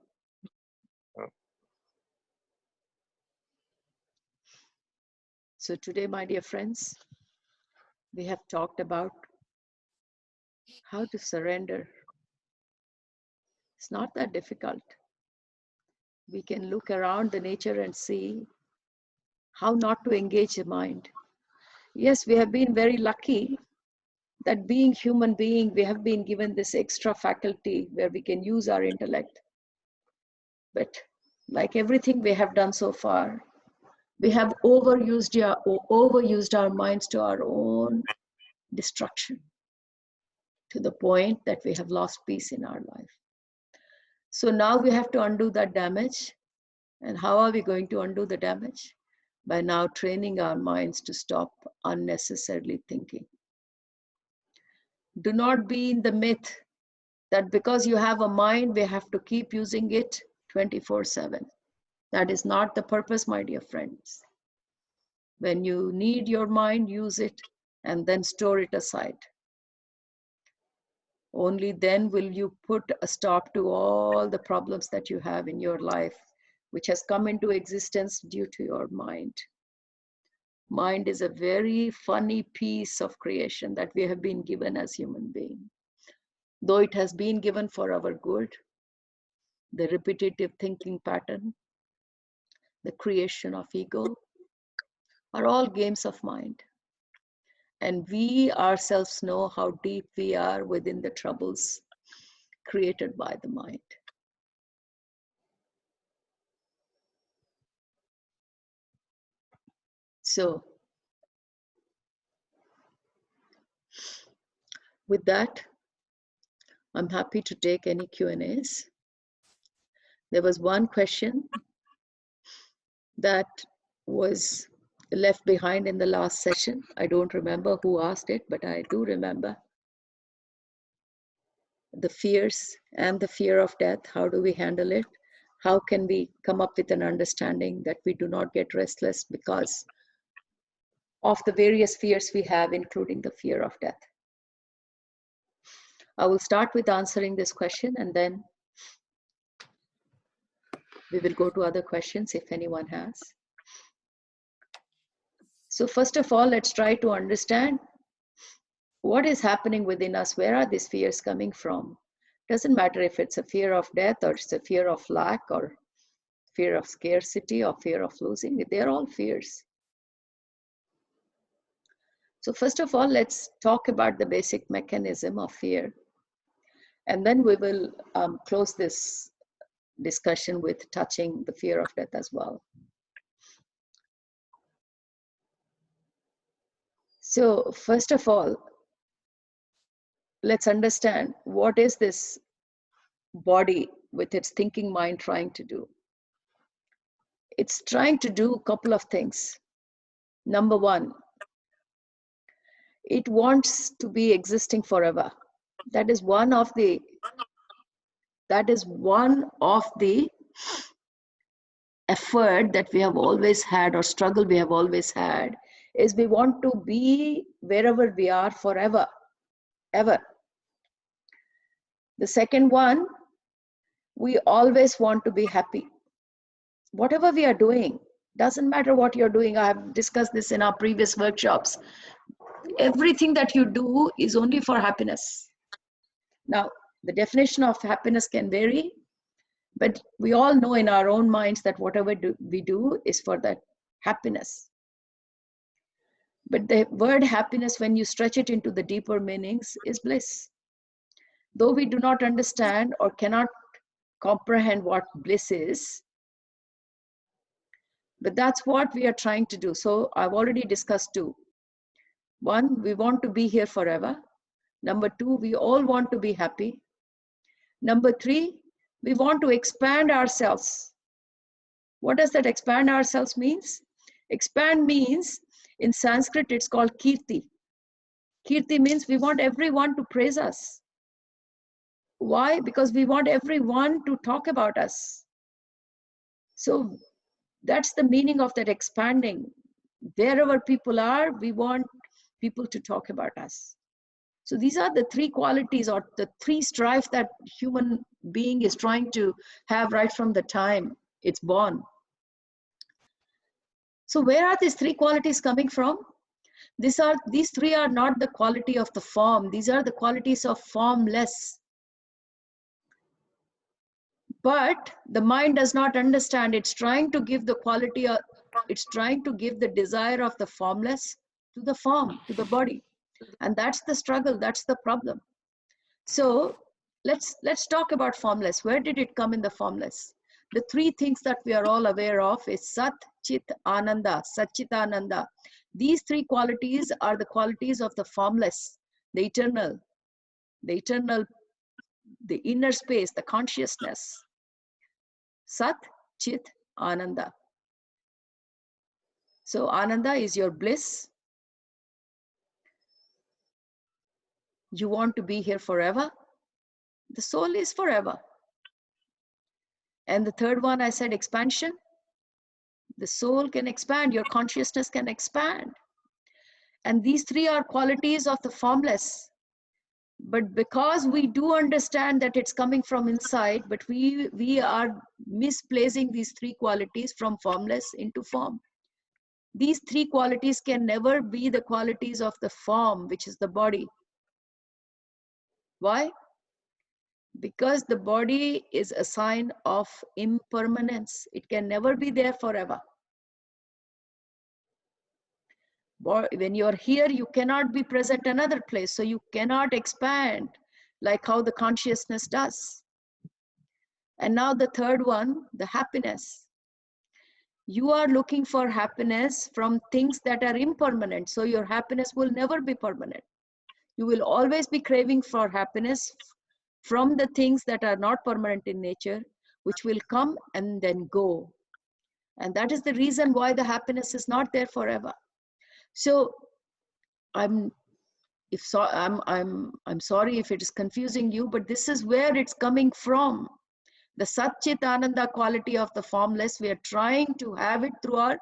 So today, my dear friends, we have talked about how to surrender. It's not that difficult. We can look around the nature and see how not to engage the mind. Yes, we have been very lucky that being human being, we have been given this extra faculty where we can use our intellect. But like everything we have done so far, we have overused our minds to our own destruction, to the point that we have lost peace in our life. So now we have to undo that damage. And how are we going to undo the damage? By now training our minds to stop unnecessarily thinking. Do not be in the myth that because you have a mind, we have to keep using it 24/7. That is not the purpose, my dear friends. When you need your mind, use it and then store it aside. Only then will you put a stop to all the problems that you have in your life, which has come into existence due to your mind. Mind is a very funny piece of creation that we have been given as human beings. Though it has been given for our good, the repetitive thinking pattern, the creation of ego, are all games of mind. And we ourselves know how deep we are within the troubles created by the mind. So, with that, I'm happy to take any Q&As. There was one question that was left behind in the last session. I don't remember who asked it, but I do remember the fears and the fear of death. How do we handle it? How can we come up with an understanding that we do not get restless because of the various fears we have, including the fear of death? I will start with answering this question, and then we will go to other questions if anyone has. So first of all, let's try to understand what is happening within us. Where are these fears coming from? Doesn't matter if it's a fear of death or it's a fear of lack or fear of scarcity or fear of losing. They're all fears. So first of all, let's talk about the basic mechanism of fear. And then we will close this discussion with touching the fear of death as well. So first of all, let's understand what is this body with its thinking mind trying to do. It's trying to do a couple of things. Number one, it wants to be existing forever. That is one of the effort that we have always had, or struggle we have always had, is we want to be wherever we are forever, ever. The second one, we always want to be happy. Whatever we are doing, doesn't matter what you're doing. I have discussed this in our previous workshops. Everything that you do is only for happiness. Now, the definition of happiness can vary, but we all know in our own minds that whatever we do is for that happiness. But the word happiness, when you stretch it into the deeper meanings, is bliss. Though we do not understand or cannot comprehend what bliss is, but that's what we are trying to do. So I've already discussed two. One, we want to be here forever. Number two, we all want to be happy. Number three, we want to expand ourselves. What does that expand ourselves means? Expand means, in Sanskrit, it's called kirti. Kirti means we want everyone to praise us. Why? Because we want everyone to talk about us. So that's the meaning of that expanding. Wherever people are, we want people to talk about us. So these are the three qualities or the three strife that human being is trying to have right from the time it's born. So where are these three qualities coming from? These three are not the quality of the form. These are the qualities of formless. But the mind does not understand. It's trying to give the quality of, it's trying to give the desire of the formless to the form, to the body. And that's the struggle, that's the problem. So let's talk about formless. Where did it come in the formless? The three things that we are all aware of is Sat, Chit, Ananda, Satchitananda. These three qualities are the qualities of the formless, the eternal, the inner space, the consciousness. Sat, Chit, Ananda. So Ananda is your bliss. You want to be here forever. The soul is forever. And the third one, I said expansion. The soul can expand, your consciousness can expand. And these three are qualities of the formless. But because we do understand that it's coming from inside, but we are misplacing these three qualities from formless into form. These three qualities can never be the qualities of the form, which is the body. Why? Because the body is a sign of impermanence. It can never be there forever. When you're here, you cannot be present another place. So you cannot expand like how the consciousness does. And now the third one, the happiness. You are looking for happiness from things that are impermanent. So your happiness will never be permanent. You will always be craving for happiness from the things that are not permanent in nature, which will come and then go. And that is the reason why the happiness is not there forever. So I'm sorry if it is confusing you, but this is where it's coming from. The Satchit Ananda quality of the formless, we are trying to have it through our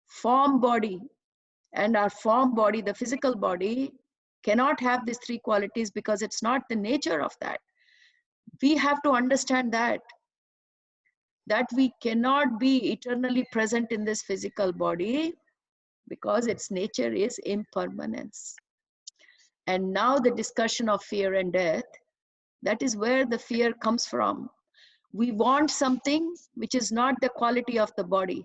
form body. And our form body, the physical body, cannot have these three qualities because it's not the nature of that. We have to understand that we cannot be eternally present in this physical body because its nature is impermanence. And now the discussion of fear and death, that is where the fear comes from. We want something which is not the quality of the body.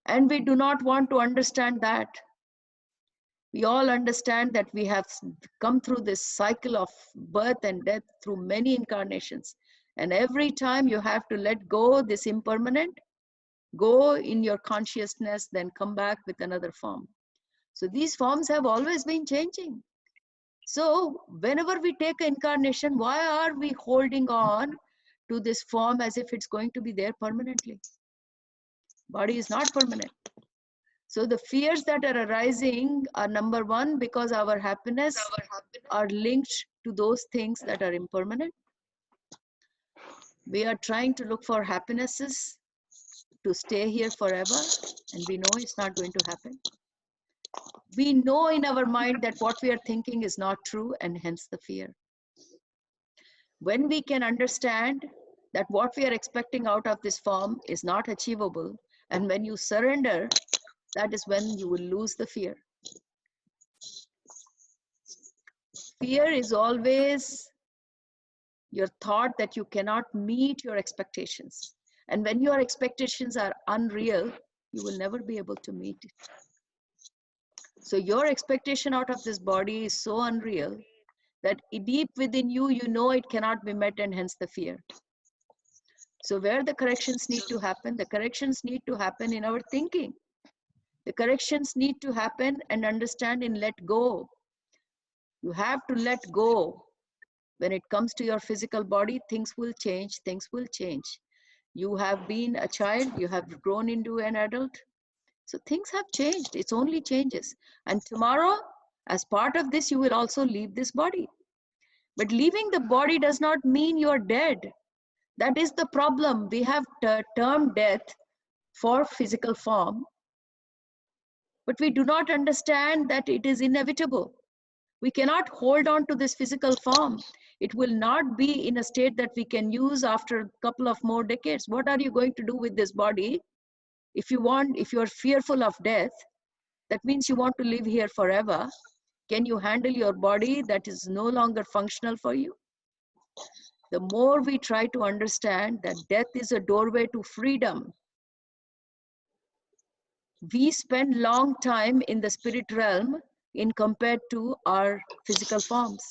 And we do not want to understand that. We all understand that we have come through this cycle of birth and death through many incarnations. And every time you have to let go this impermanent, go in your consciousness, then come back with another form. So these forms have always been changing. So whenever we take an incarnation, why are we holding on to this form as if it's going to be there permanently? Body is not permanent. So the fears that are arising are, number one, because our happiness are linked to those things that are impermanent. We are trying to look for happinesses to stay here forever, and we know it's not going to happen. We know in our mind that what we are thinking is not true, and hence the fear. When we can understand that what we are expecting out of this form is not achievable, and when you surrender, that is when you will lose the fear. Fear is always your thought that you cannot meet your expectations. And when your expectations are unreal, you will never be able to meet it. So your expectation out of this body is so unreal that deep within you, you know it cannot be met, and hence the fear. So where the corrections need to happen? The corrections need to happen in our thinking. The corrections need to happen and understand in let go. You have to let go. When it comes to your physical body, things will change, things will change. You have been a child, you have grown into an adult. So things have changed, it's only changes. And tomorrow, as part of this, you will also leave this body. But leaving the body does not mean you're dead. That is the problem. We have termed death for physical form, but we do not understand that it is inevitable. We cannot hold on to this physical form. It will not be in a state that we can use after a couple of more decades. What are you going to do with this body? If you are fearful of death, that means you want to live here forever. Can you handle your body that is no longer functional for you? The more we try to understand that death is a doorway to freedom, we spend long time in the spirit realm in compared to our physical forms.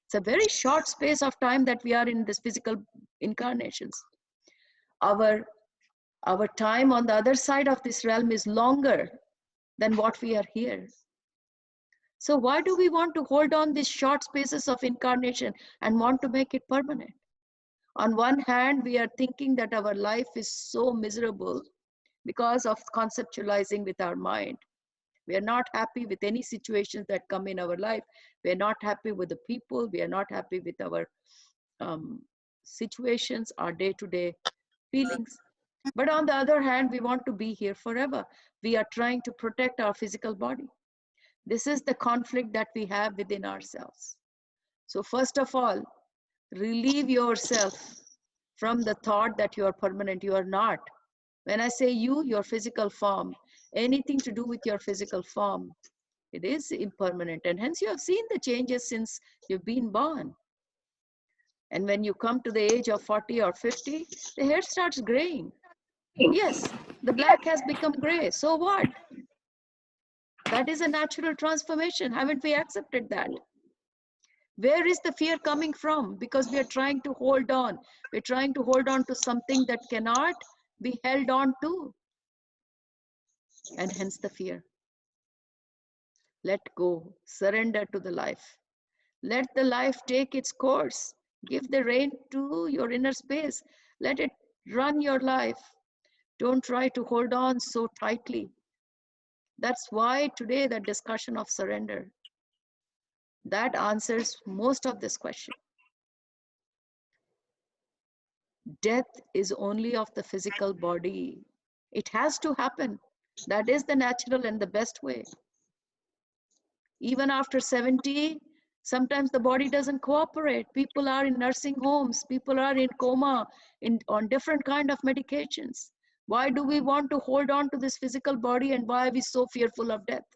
It's a very short space of time that we are in this physical incarnations. Our time on the other side of this realm is longer than what we are here. So why do we want to hold on these short spaces of incarnation and want to make it permanent? On one hand, we are thinking that our life is so miserable because of conceptualizing with our mind. We are not happy with any situations that come in our life. We are not happy with the people. We are not happy with our situations, our day-to-day feelings. But on the other hand, we want to be here forever. We are trying to protect our physical body. This is the conflict that we have within ourselves. So first of all, relieve yourself from the thought that you are permanent. You are not. When I say you, your physical form, anything to do with your physical form, it is impermanent. And hence you have seen the changes since you've been born. And when you come to the age of 40 or 50, the hair starts graying. Yes, the black has become gray. So what? That is a natural transformation. Haven't we accepted that? Where is the fear coming from? Because we are trying to hold on. We're trying to hold on to something that cannot be held on to. And hence the fear. Let go, surrender to the life. Let the life take its course. Give the rein to your inner space. Let it run your life. Don't try to hold on so tightly. That's why today the discussion of surrender, that answers most of this question. Death is only of the physical body. It has to happen. That is the natural and the best way. Even after 70, sometimes the body doesn't cooperate. People are in nursing homes. People are in coma, on different kind of medications. Why do we want to hold on to this physical body, and why are we so fearful of death?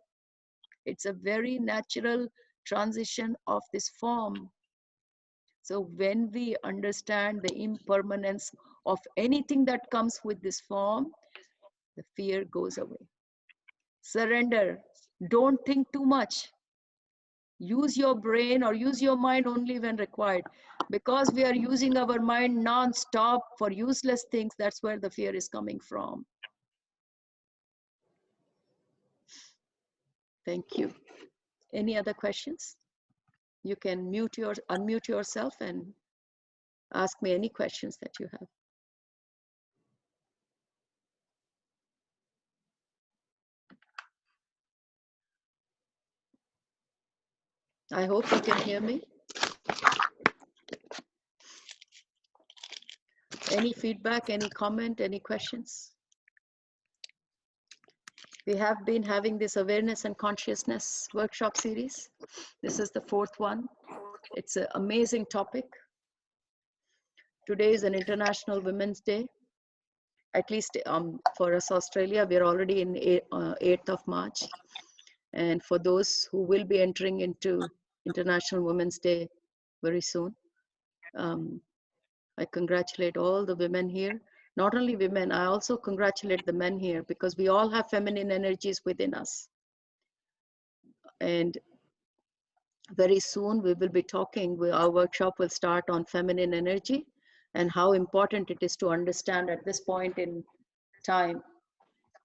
It's a very natural transition of this form. So when we understand the impermanence of anything that comes with this form, the fear goes away. Surrender. Don't think too much. Use your brain or use your mind only when required. Because we are using our mind non-stop for useless things, that's where the fear is coming from. Thank you. Any other questions? You can unmute yourself and ask me any questions that you have. I hope you can hear me. Any feedback, any comment, any questions? We have been having this awareness and consciousness workshop series. This is the 4th one. It's an amazing topic. Today is an International Women's Day. At least for us, Australia, we're already in 8th of March. And for those who will be entering into International Women's Day very soon, I congratulate all the women here. Not only women, I also congratulate the men here, because we all have feminine energies within us. And very soon we will be talking, our workshop will start on feminine energy and how important it is to understand at this point in time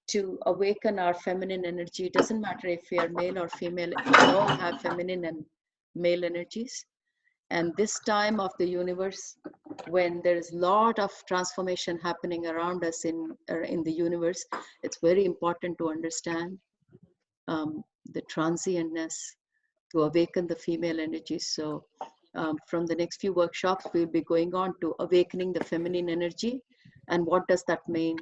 to awaken our feminine energy. It doesn't matter if we are male or female, we all have feminine and male energies. And this time of the universe, when there is a lot of transformation happening around us in the universe, it's very important to understand the transientness, to awaken the female energies. So From the next few workshops, we'll be going on to awakening the feminine energy and what does that mean.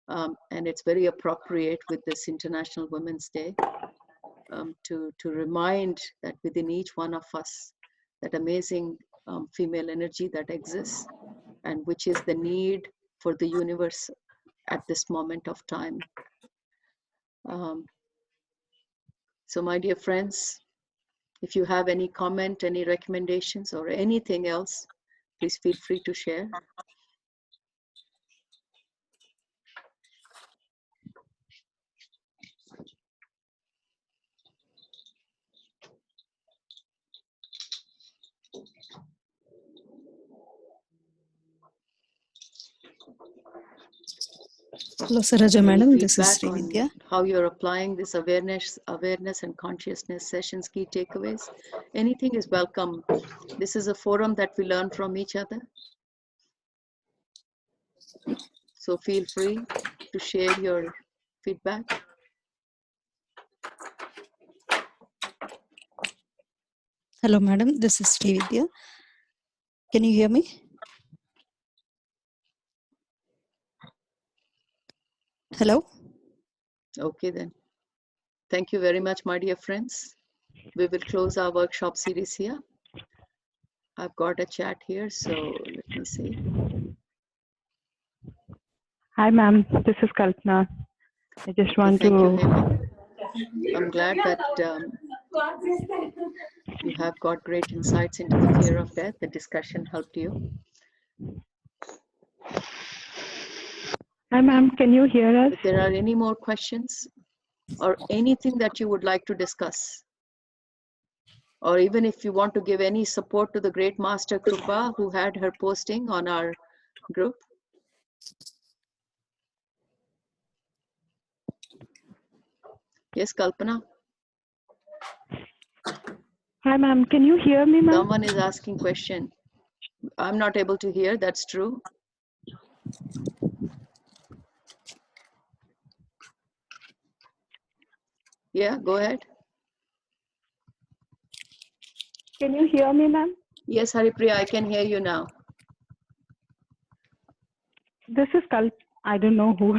And it's very appropriate with this International Women's Day to remind that within each one of us, that amazing female energy that exists and which is the need for the universe at this moment of time. So my dear friends, if you have any comment, any recommendations or anything else, please feel free to share. Hello, Saroja madam. This is Srividya. How you're applying this awareness and consciousness sessions, key takeaways. Anything is welcome. This is a forum that we learn from each other. So feel free to share your feedback. Hello, madam. This is Srividya. Can you hear me? Hello? Okay then. Thank you very much, my dear friends. We will close our workshop series here. I've got a chat here, so let me see. Hi, ma'am. This is Kalpana. I just want Thank to... you, Hema. I'm glad that you have got great insights into the fear of death. The discussion helped you. Hi, ma'am. Can you hear us? If there are any more questions or anything that you would like to discuss, or even if you want to give any support to the great Master Krupa who had her posting on our group. Yes, Kalpana? Hi, ma'am. Can you hear me, ma'am? Someone is asking question. I'm not able to hear, that's true. Yeah, go ahead. Can you hear me, ma'am? Yes, Haripriya, I can hear you now. This is Kalp. I don't know who.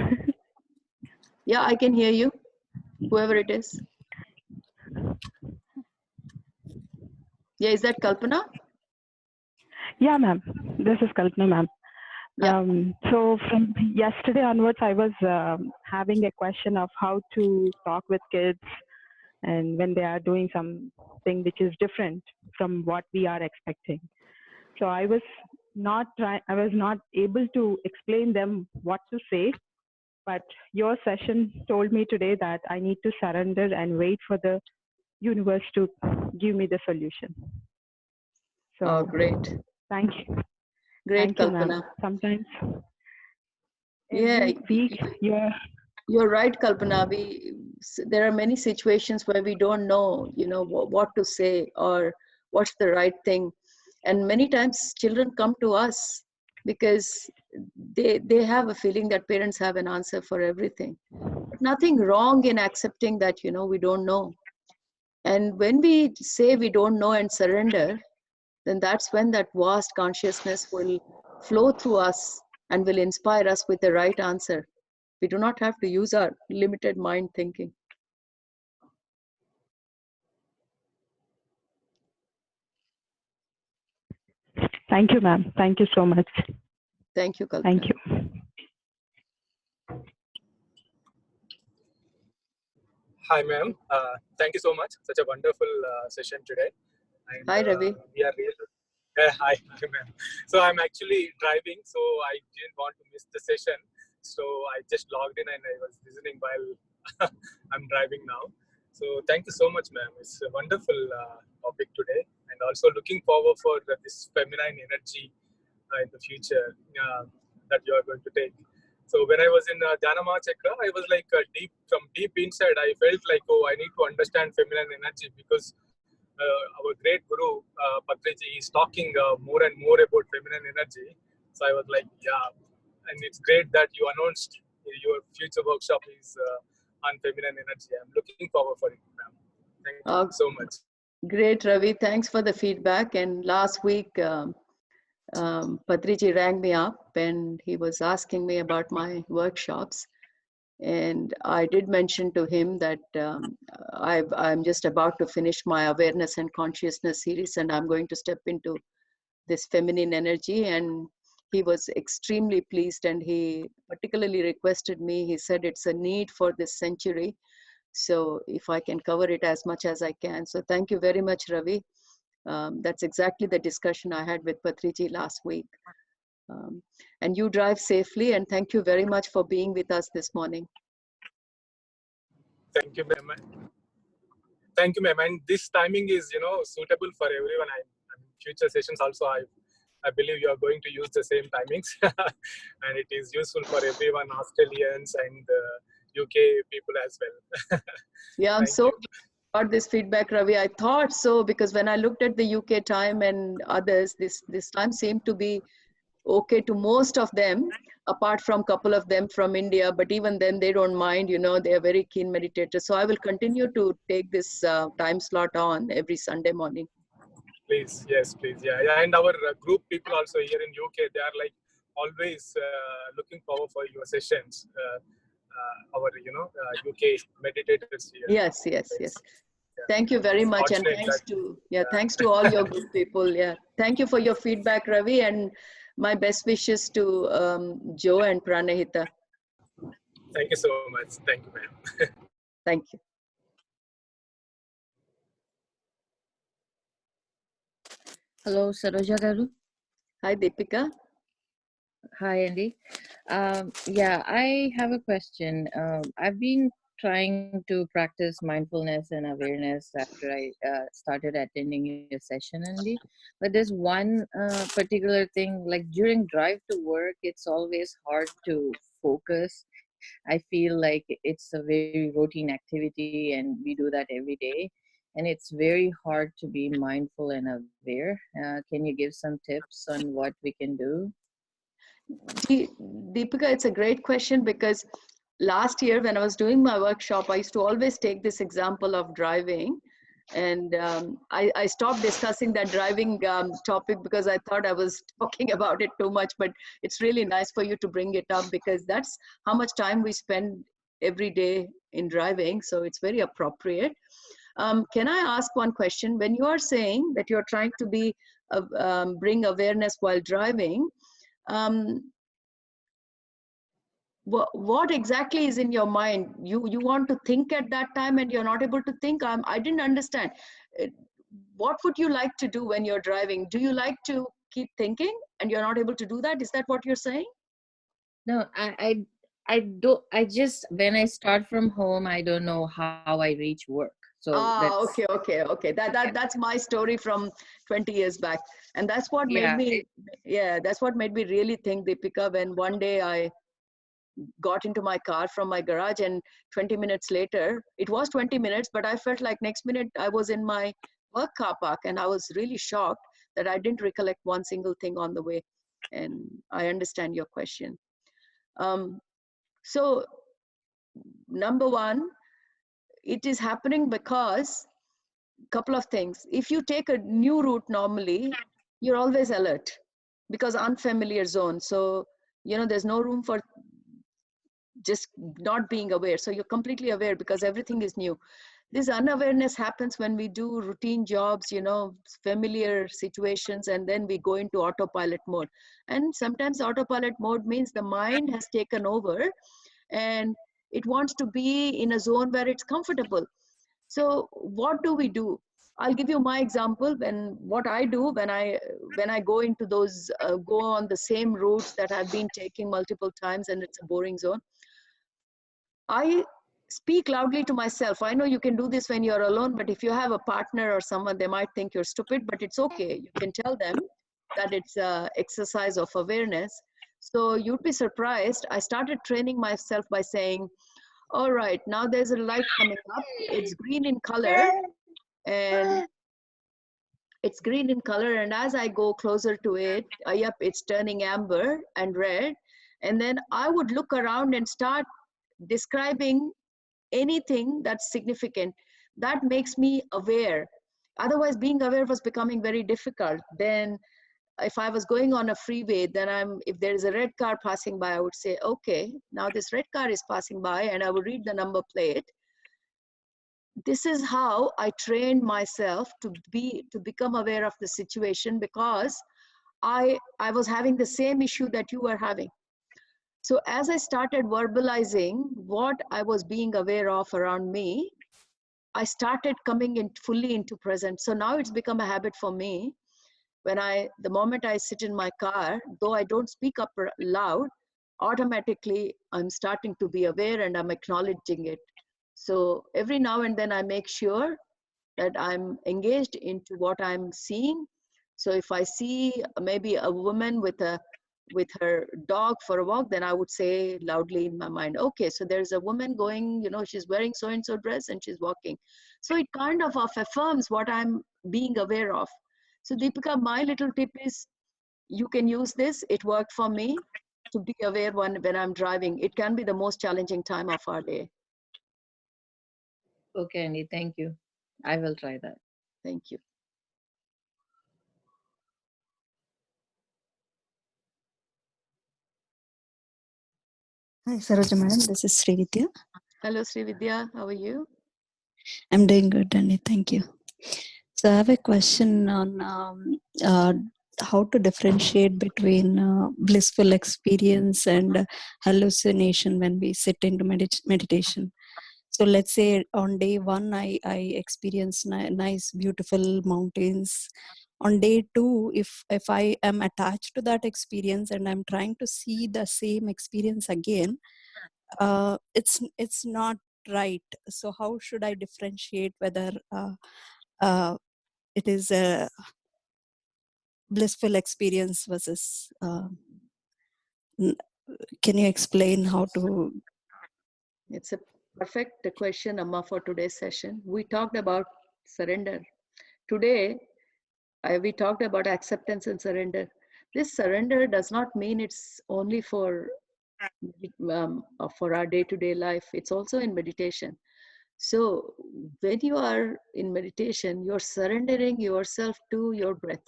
Yeah, I can hear you, whoever it is. Yeah, is that Kalpana? Yeah, ma'am. This is Kalpana, ma'am. Yeah. So from yesterday onwards, I was having a question of how to talk with kids and when they are doing something which is different from what we are expecting. So I was not able to explain them what to say, but your session told me today that I need to surrender and wait for the universe to give me the solution. So Oh, great. Thank you. Great, Thank you, Kalpana. ma'am. Sometimes Yeah, week, you're right, Kalpana. There are many situations where we don't know, what to say or what's the right thing. And many times children come to us because they have a feeling that parents have an answer for everything. But nothing wrong in accepting that, we don't know. And when we say we don't know and surrender, then that's when that vast consciousness will flow through us and will inspire us with the right answer. We do not have to use our limited mind thinking. Thank you, ma'am. Thank you so much. Thank you, Kalpana. Thank you. Hi, ma'am. Thank you so much. Such a wonderful session today. And, hi, Ravi. We are really... hi, ma'am. So I'm actually driving, so I didn't want to miss the session. So I just logged in and I was listening while I'm driving now. So thank you so much, ma'am. It's a wonderful topic today, and also looking forward for this feminine energy in the future that you are going to take. So when I was in Dhanama Chakra, I was like from deep inside, I felt like, oh, I need to understand feminine energy because our great guru, Patriji, is talking more and more about feminine energy. So I was like, yeah, and it's great that you announced your future workshop is on feminine energy. I'm looking forward for it, ma'am. Thank you so much. Great, Ravi. Thanks for the feedback. And last week, Patriji rang me up and he was asking me about my workshops. And I did mention to him that I'm just about to finish my awareness and consciousness series, and I'm going to step into this feminine energy. And he was extremely pleased, and he particularly requested me. He said it's a need for this century. So if I can cover it as much as I can. So thank you very much, Ravi. That's exactly the discussion I had with Patriji last week. And you drive safely, and thank you very much for being with us this morning. Thank you, ma'am. Thank you, ma'am. And this timing is, suitable for everyone. Future sessions also, I believe you are going to use the same timings, and it is useful for everyone, Australians and UK people as well. Yeah, I'm so glad about this feedback, Ravi. I thought so, because when I looked at the UK time and others, this time seemed to be okay to most of them, apart from a couple of them from India. But even then, they don't mind, they are very keen meditators. So I will continue to take this time slot on every Sunday morning. Please, yes, please. Yeah. And our group people also here in UK, they are like always looking forward for your sessions. Our, UK meditators here. Yes. Thank you very much, and thanks to all your good people. Yeah, thank you for your feedback, Ravi, and my best wishes to Joe and Pranahita. Thank you so much. Thank you, ma'am. Thank you. Hello, Saroja Garu. Hi, Deepika. Hi, Andy. Yeah, I have a question. I've been trying to practice mindfulness and awareness after I started attending your session, Andy. But there's one particular thing, like during drive to work, it's always hard to focus. I feel like it's a very routine activity, and we do that every day. And it's very hard to be mindful and aware. Can you give some tips on what we can do? Deepika, it's a great question, because last year when I was doing my workshop, I used to always take this example of driving. And I stopped discussing that driving topic because I thought I was talking about it too much. But it's really nice for you to bring it up, because that's how much time we spend every day in driving. So it's very appropriate. Can I ask one question? When you are saying that you're trying to bring awareness while driving, what exactly is in your mind? You want to think at that time and you're not able to think? I didn't understand. What would you like to do when you're driving? Do you like to keep thinking and you're not able to do that? Is that what you're saying? No, I don't. I just, when I start from home, I don't know how I reach work. So okay. That's my story from 20 years back, and that's what made me. Yeah, that's what made me really think, Deepika, when one day I got into my car from my garage, and 20 minutes later, it was 20 minutes, but I felt like next minute I was in my work car park, and I was really shocked that I didn't recollect one single thing on the way. And I understand your question. So number one, it is happening because couple of things. If you take a new route, normally you're always alert, because unfamiliar zone. So there's no room for just not being aware. So you're completely aware because everything is new. This unawareness happens when we do routine jobs, familiar situations, and then we go into autopilot mode. And sometimes autopilot mode means the mind has taken over and it wants to be in a zone where it's comfortable. So what do? I'll give you my example. What I do when I go into those, go on the same routes that I've been taking multiple times and it's a boring zone, I speak loudly to myself. I know you can do this when you're alone, but if you have a partner or someone, they might think you're stupid, but it's okay. You can tell them that it's an exercise of awareness. So you'd be surprised. I started training myself by saying, all right, now there's a light coming up. It's green in color, and as I go closer to it, yep, it's turning amber and red. And then I would look around and start describing anything that's significant. That makes me aware. Otherwise, being aware was becoming very difficult. Then if I was going on a freeway, then if there is a red car passing by, I would say, okay, now this red car is passing by, and I would read the number plate. This is how I trained myself to become aware of the situation, because I was having the same issue that you were having. So as I started verbalizing what I was being aware of around me, I started coming in fully into present. So now it's become a habit for me. The moment I sit in my car, though I don't speak up loud, automatically I'm starting to be aware and I'm acknowledging it. So every now and then I make sure that I'm engaged into what I'm seeing. So if I see maybe a woman with her dog for a walk, then I would say loudly in my mind, okay, so there's a woman going, she's wearing so-and-so dress and she's walking. So it kind of affirms what I'm being aware of. So Deepika, my little tip is, you can use this. It worked for me to be aware when I'm driving. It can be the most challenging time of our day. Okay, Andy, thank you. I will try that. Thank you. Hi, Saroja madam. This is Srividya. Hello, Srividya. How are you? I'm doing good, Andy. Thank you. So I have a question on how to differentiate between blissful experience and hallucination when we sit into meditation. So let's say on day one, I experience nice, beautiful mountains. On day two, if I am attached to that experience and I'm trying to see the same experience again, it's not right. So how should I differentiate whether it is a blissful experience versus can you explain how to? It's a perfect question, Amma, for today's session. We talked about surrender. Today, we talked about acceptance and surrender. This surrender does not mean it's only for our day-to-day life. It's also in meditation. So when you are in meditation, you're surrendering yourself to your breath.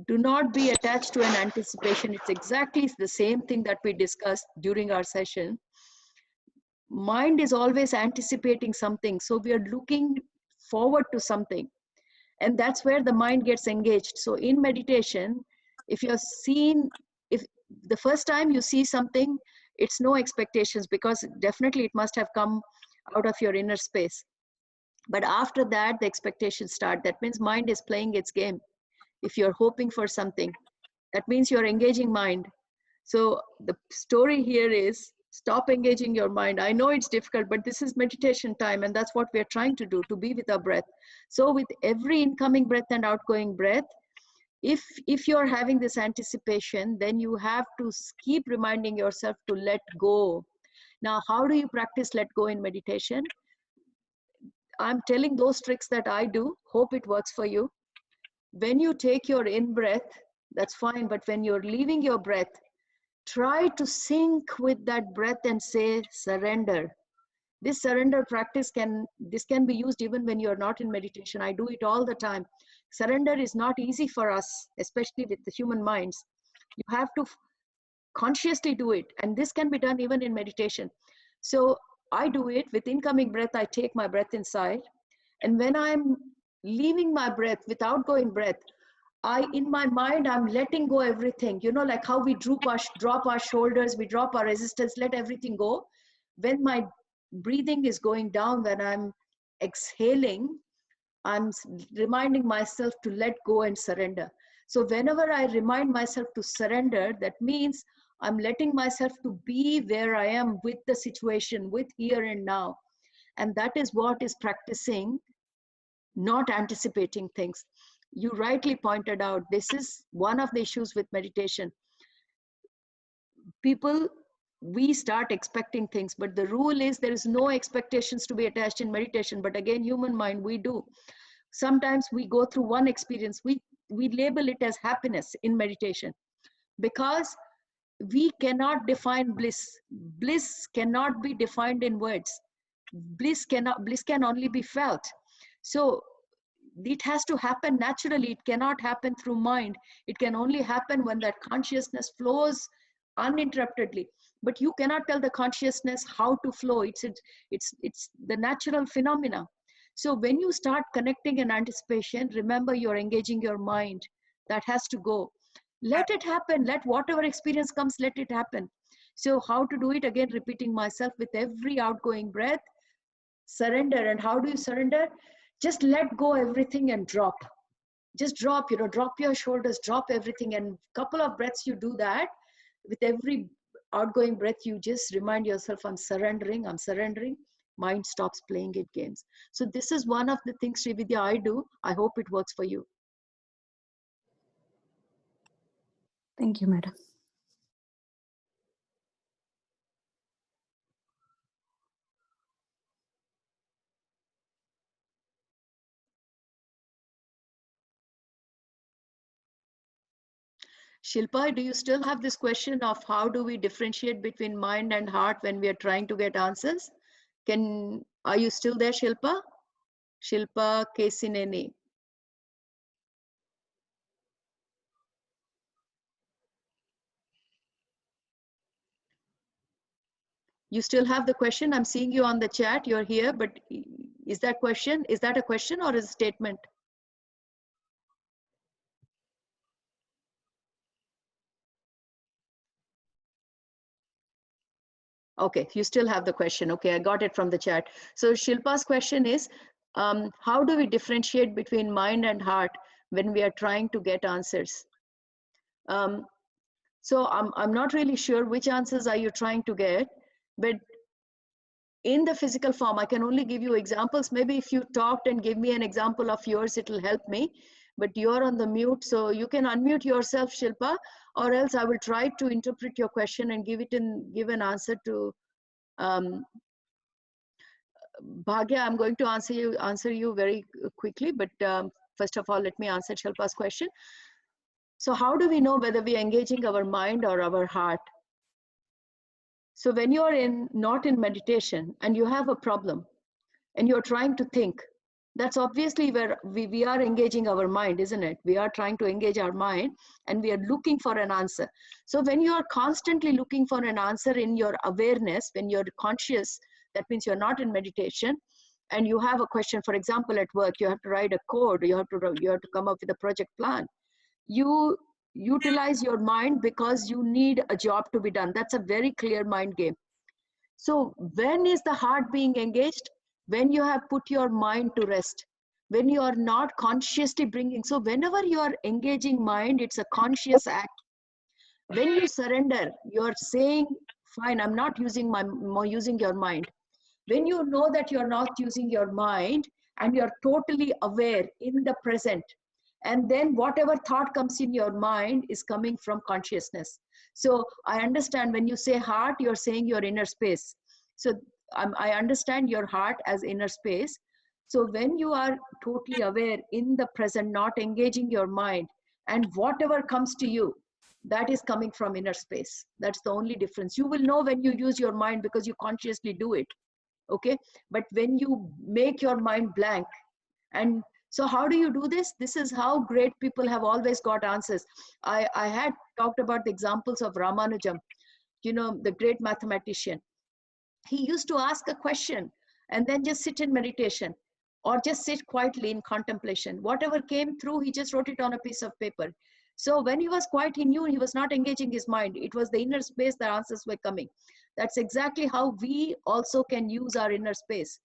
Do not be attached to an anticipation. It's exactly the same thing that we discussed during our session. Mind is always anticipating something. So we are looking forward to something. And that's where the mind gets engaged. So in meditation, if the first time you see something, it's no expectations, because definitely it must have come out of your inner space. But after that, the expectations start. That means mind is playing its game. If you're hoping for something, that means you're engaging mind. So the story here is, stop engaging your mind. I know it's difficult, but this is meditation time, and that's what we're trying to do, to be with our breath. So with every incoming breath and outgoing breath, if you're having this anticipation, then you have to keep reminding yourself to let go. Now, how do you practice let go in meditation? I'm telling those tricks that I do. Hope it works for you. When you take your in-breath, that's fine. But when you're leaving your breath, try to sync with that breath and say, surrender. This surrender practice can be used even when you're not in meditation. I do it all the time. Surrender is not easy for us, especially with the human minds. You have to consciously do it. And this can be done even in meditation. So I do it with incoming breath. I take my breath inside. And when I'm leaving my breath with outgoing breath, in my mind, I'm letting go everything. Like how we drop our shoulders, we drop our resistance, let everything go. When my breathing is going down, when I'm exhaling, I'm reminding myself to let go and surrender. So whenever I remind myself to surrender, that means I'm letting myself to be where I am with the situation, with here and now. And that is what is practicing, not anticipating things. You rightly pointed out, this is one of the issues with meditation. We start expecting things, but the rule is there is no expectations to be attached in meditation. But again, human mind, we do. Sometimes we go through one experience, we label it as happiness in meditation, because we cannot define bliss. Bliss cannot be defined in words. Bliss can only be felt. So it has to happen naturally. It cannot happen through mind. It can only happen when that consciousness flows uninterruptedly. But you cannot tell the consciousness how to flow. It's the natural phenomena. So when you start connecting an anticipation, remember you're engaging your mind. That has to go. Let it happen. Let whatever experience comes, let it happen. So how to do it? Again, repeating myself with every outgoing breath. Surrender. And how do you surrender? Just let go everything and drop. Just drop, drop your shoulders, drop everything. And couple of breaths you do that. With every outgoing breath, you just remind yourself, I'm surrendering, I'm surrendering. Mind stops playing it games. So this is one of the things, Srividya, I do. I hope it works for you. Thank you, madam. Shilpa, do you still have this question of how do we differentiate between mind and heart when we are trying to get answers? Are you still there, Shilpa? Shilpa Kesineni. You still have the question? I'm seeing you on the chat. You're here, but is that a question or is a statement? Okay, you still have the question. Okay, I got it from the chat. So Shilpa's question is, how do we differentiate between mind and heart when we are trying to get answers? So I'm not really sure which answers are you trying to get, but in the physical form, I can only give you examples. Maybe if you talked and give me an example of yours, it'll help me. But you're on the mute, so you can unmute yourself, Shilpa, or else I will try to interpret your question and give an answer to Bhagya. I'm going to answer you very quickly, but first of all, let me answer Shilpa's question. So how do we know whether we are engaging our mind or our heart? So when you're not in meditation and you have a problem and you're trying to think, that's obviously where we are engaging our mind, isn't it? We are trying to engage our mind and we are looking for an answer. So when you are constantly looking for an answer in your awareness, when you're conscious, that means you're not in meditation, and you have a question, for example, at work, you have to write a code, you have to come up with a project plan. You utilize your mind because you need a job to be done. That's a very clear mind game. So when is the heart being engaged? When you have put your mind to rest, when you are not consciously bringing. So whenever you are engaging mind, it's a conscious act. When you surrender, you're saying, fine, I'm not using your mind. When you know that you're not using your mind and you're totally aware in the present, and then whatever thought comes in your mind is coming from consciousness. So I understand when you say heart, you're saying your inner space. So I understand your heart as inner space. So when you are totally aware in the present, not engaging your mind, and whatever comes to you, that is coming from inner space. That's the only difference. You will know when you use your mind because you consciously do it. Okay, but when you make your mind blank, and so how do you do this? This is how great people have always got answers. I had talked about the examples of Ramanujam, the great mathematician. He used to ask a question and then just sit in meditation or just sit quietly in contemplation. Whatever came through, he just wrote it on a piece of paper. So when he was quiet, he knew he was not engaging his mind. It was the inner space, the answers were coming. That's exactly how we also can use our inner space.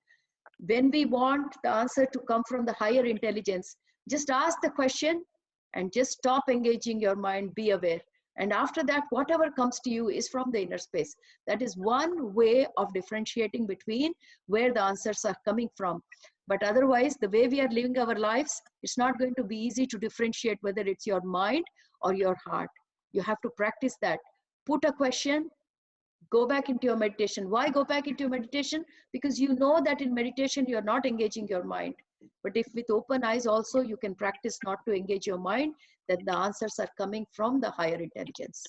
When we want the answer to come from the higher intelligence, just ask the question and just stop engaging your mind, be aware. And after that, whatever comes to you is from the inner space. That is one way of differentiating between where the answers are coming from. But otherwise, the way we are living our lives, it's not going to be easy to differentiate whether it's your mind or your heart. You have to practice that. Put a question, go back into your meditation. Why go back into your meditation? Because you know that in meditation, you're not engaging your mind. But if with open eyes also, you can practice not to engage your mind, then the answers are coming from the higher intelligence.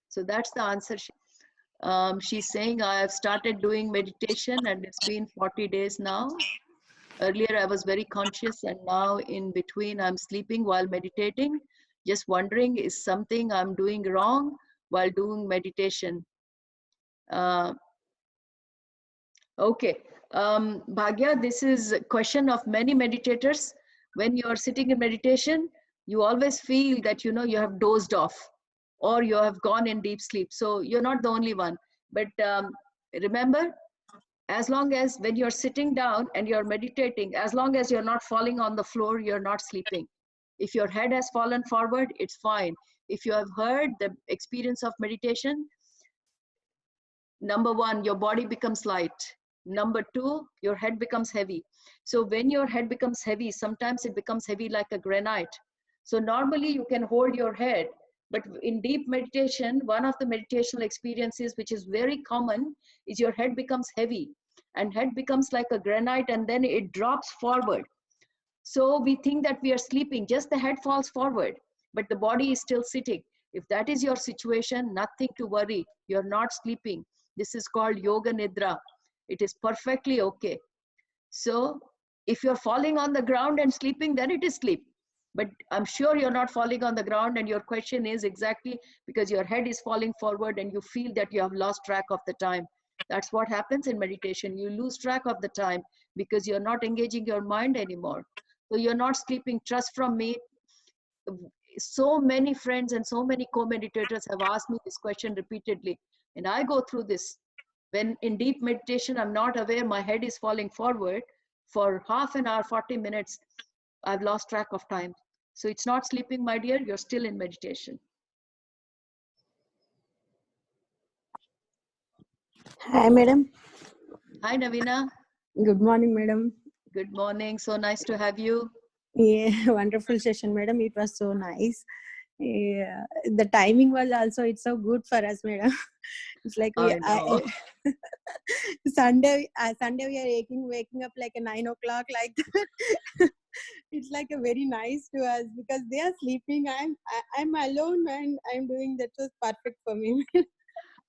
So that's the answer. She's saying, I have started doing meditation and it's been 40 days now. Earlier, I was very conscious, and now in between, I'm sleeping while meditating, just wondering, is something I'm doing wrong while doing meditation? Uh, okay. Bhagya, this is a question of many meditators. When you are sitting in meditation, you always feel that, you know, you have dozed off or you have gone in deep sleep. So you're not the only one. But remember, as long as when you're sitting down and you're meditating, as long as you're not falling on the floor, you're not sleeping. If your head has fallen forward, it's fine. If you have heard the experience of meditation, number one, your body becomes light. Number two, your head becomes heavy. So when your head becomes heavy, sometimes it becomes heavy like a granite. So normally you can hold your head, but in deep meditation, one of the meditational experiences which is very common is your head becomes heavy and head becomes like a granite and then it drops forward. So we think that we are sleeping, just the head falls forward, but the body is still sitting. If that is your situation, nothing to worry. You're not sleeping. This is called yoga nidra. It is perfectly okay. So if you're falling on the ground and sleeping, then it is sleep. But I'm sure you're not falling on the ground, and your question is exactly because your head is falling forward and you feel that you have lost track of the time. That's what happens in meditation. You lose track of the time because you're not engaging your mind anymore. So you're not sleeping. Trust from me. So many friends and so many co-meditators have asked me this question repeatedly. And I go through this. When in deep meditation, I'm not aware, my head is falling forward for half an hour, 40 minutes. I've lost track of time. So it's not sleeping, my dear. You're still in meditation. Hi, madam. Hi, Navina. Good morning, madam. Good morning. So nice to have you. Yeah, wonderful session, madam. It was so nice. Yeah, the timing was also, it's so good for us, madam. It's like I know. Sunday we are waking up like a 9 o'clock, like that. It's like a very nice to us because they are sleeping. I'm alone and I'm doing that. Was perfect for me.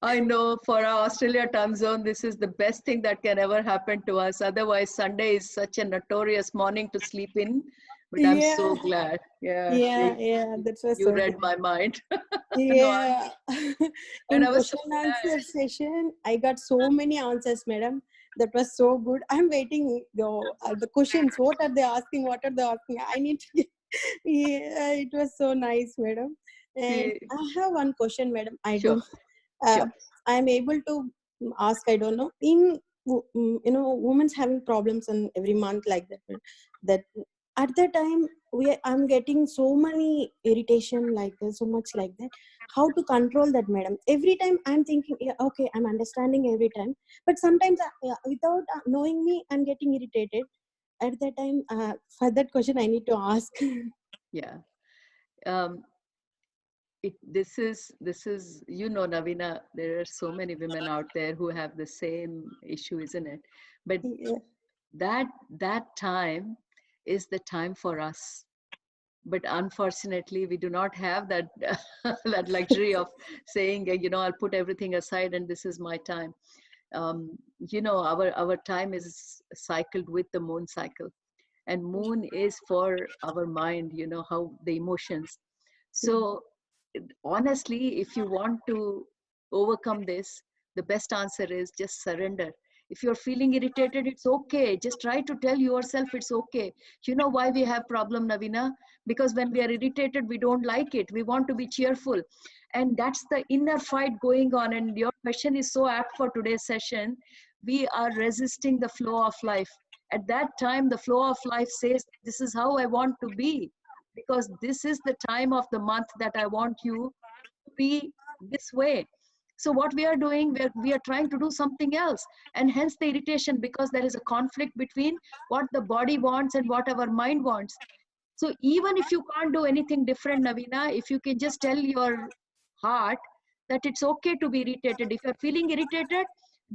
I know for our Australia time zone, this is the best thing that can ever happen to us. Otherwise, Sunday is such a notorious morning to sleep in. But I'm so glad. Yeah. Yeah, that was You so read good. my mind. Yeah. And In I was so question answer glad. session, I got so many answers, madam. That was so good. I'm waiting the questions. What are they asking? What are they asking? I need to get. Yeah, it was so nice, madam. And See, I have one question, madam. I sure, don't. Uh, sure. I'm able to ask. I don't know. In women's having problems and every month like that. That at that time I'm getting so many irritation like so much like that. How to control that, madam? Every time I'm thinking, yeah, okay, I'm understanding every time, but sometimes without knowing me, I'm getting irritated. At that time, for that question, I need to ask. Yeah. Um, this is, you know, Navina, there are so many women out there who have the same issue, isn't it? But Yeah. that time is the time for us. But unfortunately, we do not have that that luxury of saying, you know, I'll put everything aside and this is my time. You know, our time is cycled with the moon cycle, and moon is for our mind. You know, how the emotions. So honestly, if you want to overcome this, the best answer is just surrender. If you're feeling irritated, it's okay. Just try to tell yourself it's okay. You know why we have problem, Navina? Because when we are irritated, we don't like it. We want to be cheerful. And that's the inner fight going on. And your question is so apt for today's session. We are resisting the flow of life. At that time, the flow of life says, this is how I want to be, because this is the time of the month that I want you to be this way. So what we are doing, we are trying to do something else, and hence the irritation, because there is a conflict between what the body wants and what our mind wants. So even if you can't do anything different, Navina, if you can just tell your heart that it's okay to be irritated. If you're feeling irritated,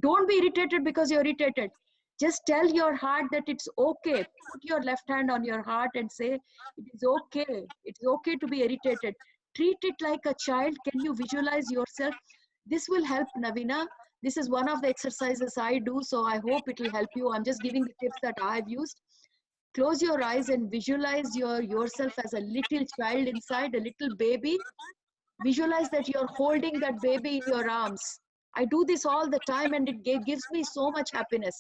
don't be irritated because you're irritated. Just tell your heart that it's okay. Put your left hand on your heart and say, it is okay. It's okay to be irritated. Treat it like a child. Can you visualize yourself? This will help, Navina. This is one of the exercises I do, so I hope it will help you. I'm just giving the tips that I've used. Close your eyes and visualize yourself as a little child inside, a little baby. Visualize that you're holding that baby in your arms. I do this all the time and it gives me so much happiness.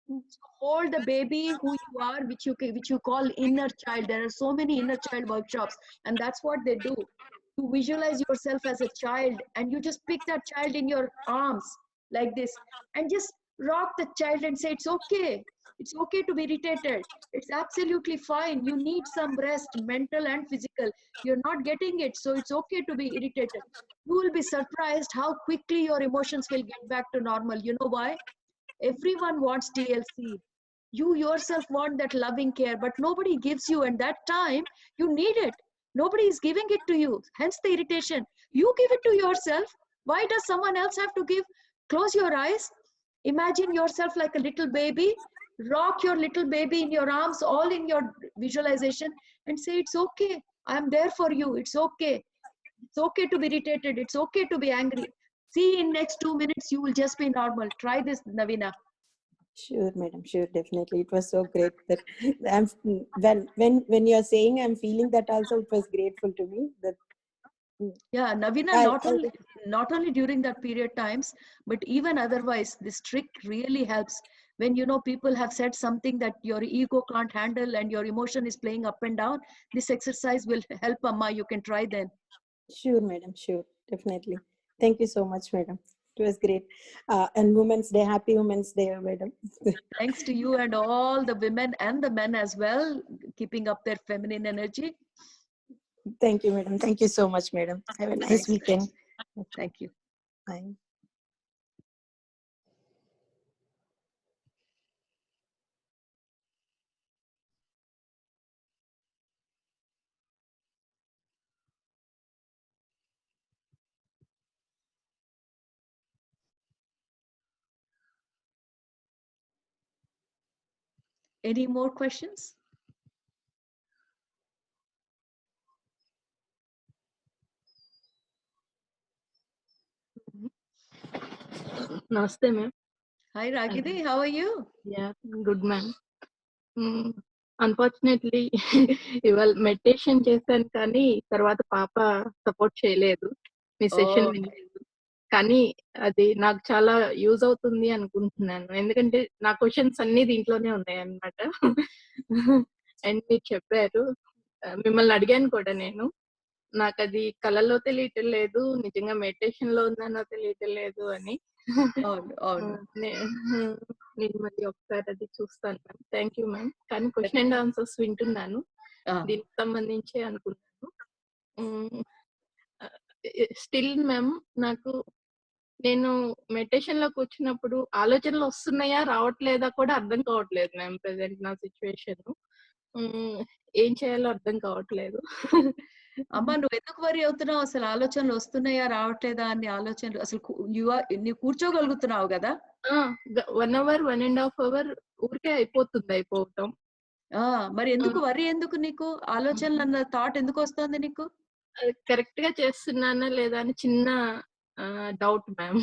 So hold the baby who you are, which you call inner child. There are so many inner child workshops, and that's what they do. You visualize yourself as a child, and you just pick that child in your arms like this, and just rock the child and say, "It's okay. It's okay to be irritated. It's absolutely fine. You need some rest, mental and physical. You're not getting it, so it's okay to be irritated." You will be surprised how quickly your emotions will get back to normal. You know why? Everyone wants TLC. You yourself want that loving care, but nobody gives you, and that time you need it. Nobody is giving it to you. Hence the irritation. You give it to yourself. Why does someone else have to give? Close your eyes. Imagine yourself like a little baby. Rock your little baby in your arms, all in your visualization, and say, "It's okay. I'm there for you. It's okay. It's okay to be irritated. It's okay to be angry." See, in next 2 minutes, you will just be normal. Try this, Navina. Sure, madam. Sure, definitely. It was so great that I'm when you're saying I'm feeling that also, it was grateful to me that. Yeah, Navina, not only during that period times, but even otherwise, this trick really helps. When people have said something that your ego can't handle and your emotion is playing up and down, this exercise will help, Amma. You can try then. Sure, madam. Sure, definitely. Thank you so much, madam. It was great. And Women's Day, happy Women's Day, madam. Thanks to you and all the women and the men as well, keeping up their feminine energy. Thank you, madam. Thank you so much, madam. Have a nice weekend. Thank you. Bye. Any more questions? Namaste, ma'am. Hi, Ragini. How are you? Yeah, good, ma'am. Unfortunately, ఇవాళ meditation చేశాను కానీ తర్వాత పాప support చేయలేదు, మీ session వినలేదు. కానీ అది నాకు చాలా యూజ్ అవుతుంది అనుకుంటున్నాను, ఎందుకంటే నా క్వశ్చన్స్ అన్ని దీంట్లోనే ఉన్నాయి అన్నమాట. అండ్ మీరు చెప్పారు, మిమ్మల్ని అడిగాను కూడా నేను, నాకు అది కళలో తెలియటం లేదు, నిజంగా మెడిటేషన్ లో ఉన్నానో తెలియటం లేదు అని. నేను మళ్ళీ ఒకసారి అది చూస్తాను మ్యామ్. Thank you ma'am. కానీ క్వశ్చన్ అండ్ ఆన్సర్స్ వింటున్నాను, దీనికి సంబంధించి అనుకున్నాను. స్టిల్ మ్యామ్, నేను మెడిటేషన్ లో కూర్చున్నప్పుడు ఆలోచనలు వస్తున్నాయా రావట్లేదా కూడా అర్థం కావట్లేదు మ్యామ్. ప్రెసెంట్ నా సిచ్యువేషన్ ఏం చేయాలో అర్థం కావట్లేదు. అమ్మా, నువ్వు ఎందుకు వరి అవుతున్నావు? అసలు ఆలోచనలు వస్తున్నాయా రావట్లేదా అని ఆలోచనలు అసలు నువ్వు కూర్చోగలుగుతున్నావు కదా? 1 hour 1.5 hour ఊరికే అయిపోవటం. మరి ఎందుకు వరి? ఎందుకు నీకు ఆలోచనలు అన్న థాట్ ఎందుకు వస్తుంది నీకు? కరెక్ట్ గా చేస్తున్నానా లేదా అని చిన్న డౌట్ మ్యామ్.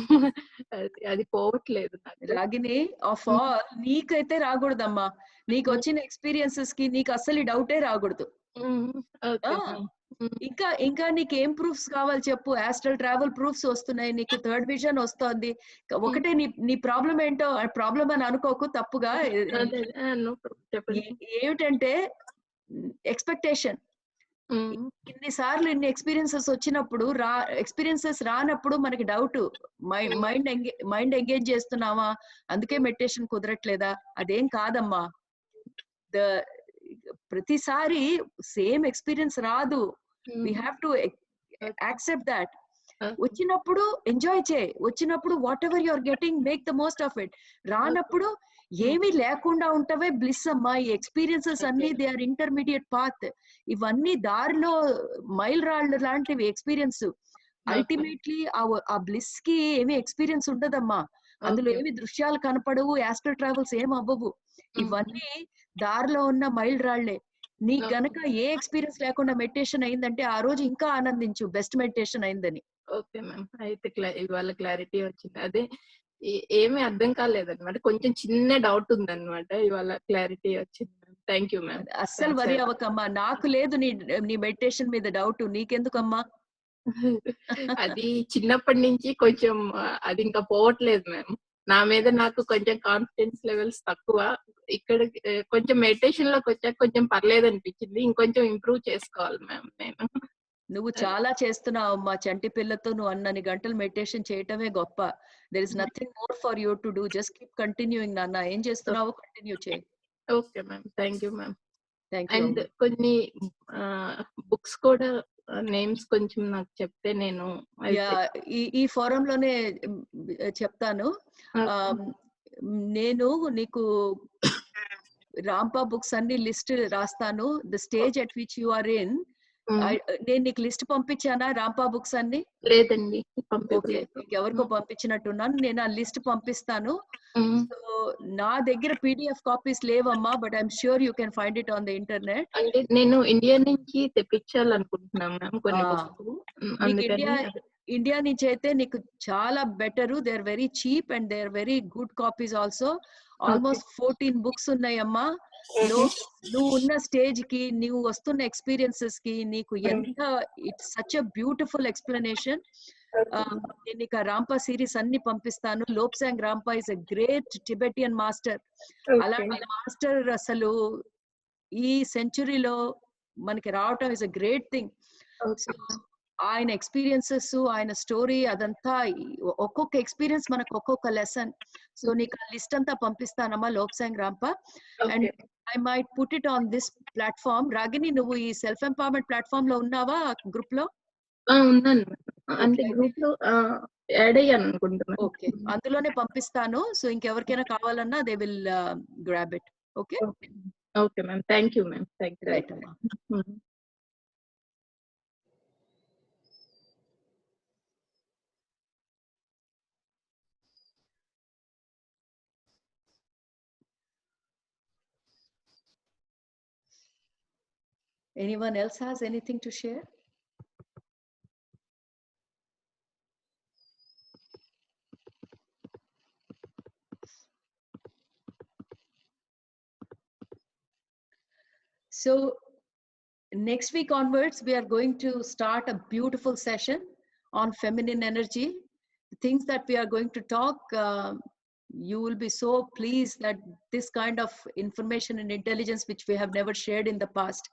అది పోవట్లేదు రాగిని. ఆఫ్ ఆల్ నీకైతే రాకూడదమ్మా. నీకు వచ్చిన ఎక్స్పీరియన్సెస్ కి నీకు అసలు డౌటే రాకూడదు. ఇంకా నీకు ఏం ప్రూఫ్స్ కావాలి చెప్పు? ఆస్ట్రల్ ట్రావెల్ ప్రూఫ్స్ వస్తున్నాయి, నీకు థర్డ్ విజన్ వస్తుంది. ఒకటే నీ ప్రాబ్లం ఏంటో, ప్రాబ్లం అని అనుకోకు తప్పుగా. ఏమిటంటే ఎక్స్పెక్టేషన్. ఇన్నిసార్లు ఇన్ని ఎక్స్పీరియన్సెస్ వచ్చినప్పుడు ఎక్స్పీరియన్సెస్ రానప్పుడు మనకి డౌట్. మైండ్ ఎంగేజ్ చేస్తున్నావా, అందుకే మెడిటేషన్ కుదరట్లేదా? అదేం కాదమ్మా. ప్రతిసారి సేమ్ ఎక్స్పీరియన్స్ రాదు. We have to accept that. వచ్చినప్పుడు ఎంజాయ్ చేయి, వచ్చినప్పుడు whatever you are getting make the most of it. రానప్పుడు ఏమీ లేకుండా ఉంటవే బ్లిస్ అమ్మా. ఈ ఎక్స్పీరియన్సెస్ అన్ని దే ఆర్ ఇంటర్మీడియట్ పాత్. ఇవన్నీ దారిలో మైల్ రాళ్ళు లాంటివి ఎక్స్పీరియన్స్. అల్టిమేట్లీ ఆ బ్లిస్ కి ఏమి ఎక్స్పీరియన్స్ ఉండదమ్మా. అందులో ఏమి దృశ్యాలు కనపడవు, యాస్ట్రల్ ట్రావెల్స్ ఏం అవ్వవు. ఇవన్నీ దారిలో ఉన్న మైల్ రాళ్లే. నీకు గనక ఏ ఎక్స్పీరియన్స్ లేకుండా మెడిటేషన్ అయిందంటే ఆ రోజు ఇంకా ఆనందించు, బెస్ట్ మెడిటేషన్ అయిందని. Okay ma'am. అయితే ఇవాళ క్లారిటీ వచ్చింది. అదే ఏమీ అర్థం కాలేదన్నమాట, కొంచెం చిన్న డౌట్ ఉందన్నమాట. ఇవాళ క్లారిటీ వచ్చింది మ్యామ్. Thank you ma'am. అస్సలు వరి అవ్వకమ్మా. నాకు లేదు నీ మెడిటేషన్ మీద డౌట్, నీకెందుకమ్మా? అది చిన్నప్పటి నుంచి కొంచెం అది ఇంకా పోవట్లేదు మ్యామ్. నా మీద నాకు కొంచెం కాన్ఫిడెన్స్ లెవెల్స్ తక్కువ. ఇక్కడ కొంచెం మెడిటేషన్ లోకి వచ్చాక కొంచెం పర్లేదు అనిపించింది. ఇంకొంచెం ఇంప్రూవ్ చేసుకోవాలి మ్యామ్ నేను. నువ్వు చాలా చేస్తున్నావు అమ్మా. చంటి పిల్లతో నువ్వు అన్నన్ని గంటలు మెడిటేషన్ చేయటమే గొప్ప. There is nothing more for you to do. Just keep continuing నాన్న. ఏం చేస్తున్నావో కంటిన్యూ చేయి. Okay ma'am, thank you ma'am. Thank you. And కొన్ని బుక్స్ కూడా నేమ్స్ కొంచెం నాకు చెప్తే నేను ఈ ఫోరం లోనే చెప్తాను. నేను నీకు రాంపా బుక్స్ అన్ని లిస్ట్ రాస్తాను. The stage at which you are in. నేను నీకు లిస్ట్ పంపించానా రాంపా బుక్స్ అన్ని? లేదండి. ఓకే, ఎవరికో పంపించినట్టున్నాను. నేను ఆ లిస్ట్ పంపిస్తాను. సో నా దగ్గర PDF కాపీస్ లేవమ్మా, but I'm sure you can find it on the internet. అంటే నేను ఇండియా నుంచి తెప్పించాలనుకుంటున్నాను మ్యామ్ కొన్ని బుక్స్. ఇండియా నుంచి అయితే నీకు చాలా better. They are very cheap and they are very good copies also. Almost 14 books ఉన్నాయమ్మా. నువ్వు ఉన్న స్టేజ్ కి, నువ్వు వస్తున్న ఎక్స్పీరియన్సెస్ కి నీకు ఎంత, it's such a beautiful explanation. నేను నీకు ఆ రాంపా సిరీస్ అన్ని పంపిస్తాను. Lopsang Rampa is a great Tibetan master. అలాంటి మాస్టర్ అసలు ఈ సెంచురీలో మనకి రావటం ఇస్ అ గ్రేట్ థింగ్. ఆయన ఎక్స్పీరియన్సెస్, ఆయన స్టోరీ, అదంతా ఒక్కొక్క ఎక్స్పీరియన్స్ మనకు ఒక్కొక్క లెసన్. సో నీకు ఆ లిస్ట్ అంతా పంపిస్తానమ్మా, Lobsang Rampa. And I might put it on this platform. Ragini, నువ్వు ఈ సెల్ఫ్ ఎంపవర్మెంట్ ప్లాట్ఫామ్ లో ఉన్నావా గ్రూప్ లో? ఉన్నాను. అంటే గ్రూప్ లో యాడ్ అయ్యాను అనుకుంటున్నాను. ఓకే, అందులోనే పంపిస్తాను. సో ఇంకెవరికైనా కావాలన్నా they will grab it. Okay okay ma'am, thank you ma'am. Thank you. Right అమ్మా. Anyone else has anything to share? So next week onwards, we are going to start a beautiful session on feminine energy. The things that we are going to talk, you will be so pleased that this kind of information and intelligence which we have never shared in the past.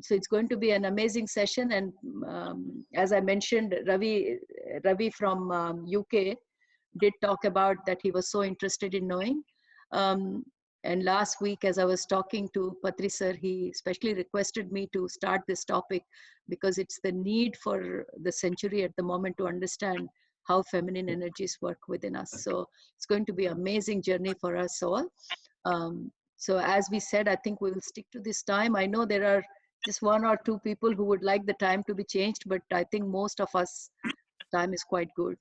So it's going to be an amazing session. And as I mentioned, Ravi from UK did talk about that he was so interested in knowing. And last week, as I was talking to Patri sir, he especially requested me to start this topic because it's the need for the century at the moment to understand how feminine energies work within us. So it's going to be an amazing journey for us all. So as we said, I think we will stick to this time. I know there are just 1 or 2 people who would like the time to be changed, but I think most of us time is quite good.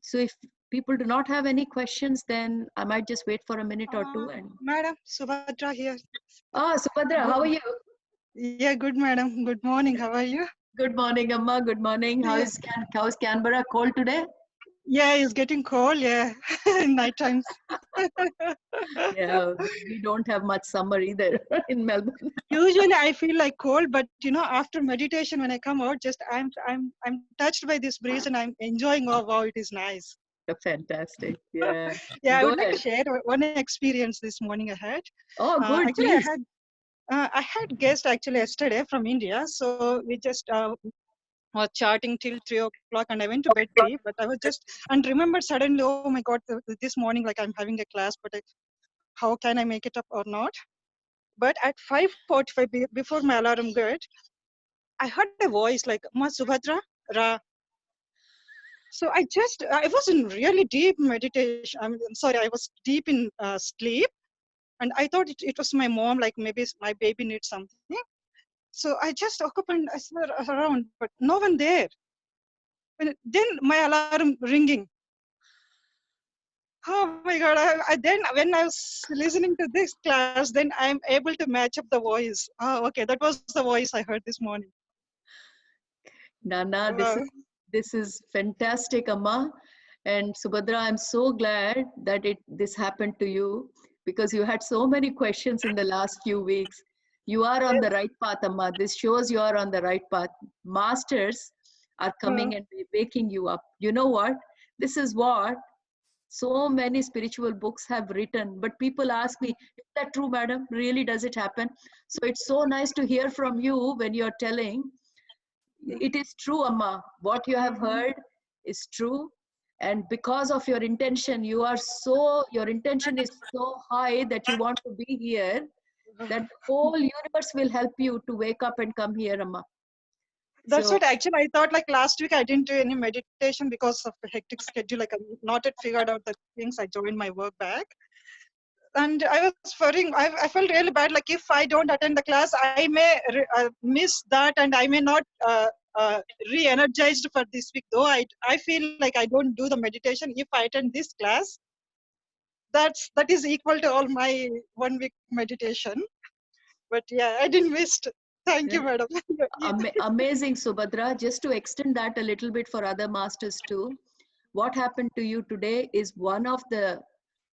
So if people do not have any questions, then I might just wait for a minute or two. And Madam, Subhadra here. Subhadra, how are you? Yeah, good madam. Good morning. How are you? Good morning, Amma. Good morning. How's Canberra? Cold today? Yeah, it's getting cold. Yeah, night times. Yeah, we don't have much summer either in Melbourne. Usually, I feel like cold, but after meditation, when I come out, just I'm touched by this breeze, and I'm enjoying. Oh, wow, it is nice. Fantastic. Yeah. Yeah, I would like to share one experience this morning I had. Oh, good. Actually, I had guest actually yesterday from India, so we just was chatting till 3 o'clock, and I went to bed 3. But I was just and remembered suddenly, oh my God, this morning like I'm having a class, but how can I make it up or not? But at 5:45 before my alarm got, I heard a voice like, "Ma Subhadra, Ra." So I was in really deep meditation. I'm sorry, I was deep in sleep, and I thought it was my mom, like maybe my baby needs something. So I just woke up and I saw around, but no one there. Then my alarm ringing. Oh my God! Then when I was listening to this class, then I'm able to match up the voice. Oh, okay, that was the voice I heard this morning. Nana, this is fantastic, Amma. And Subhadra, I'm so glad that this happened to you. because you had so many questions in the last few weeks. You are on the right path, Amma. This shows you are on the right path. Masters are coming and waking you up. You know what? This is what so many spiritual books have written. But people ask me, is that true, madam? Really, does it happen? So it's so nice to hear from you when you're telling. It is true, Amma. What you have heard is true. And because of your intention, your intention is so high that you want to be here, that the whole universe will help you to wake up and come here, Amma. That's So, what actually I thought. Like last week, I didn't do any meditation because of the hectic schedule. Like I'm not yet figured out the things. I joined my work back, and I was worrying. I felt really bad. Like if I don't attend the class, I may miss that, and I may not re-energized for this week. Though I feel like I don't do the meditation. If I attend this class, that is equal to all my 1 week meditation. But yeah, I didn't miss. Thank you, madam. amazing, Subhadra. Just to extend that a little bit for other masters too, what happened to you today is one of the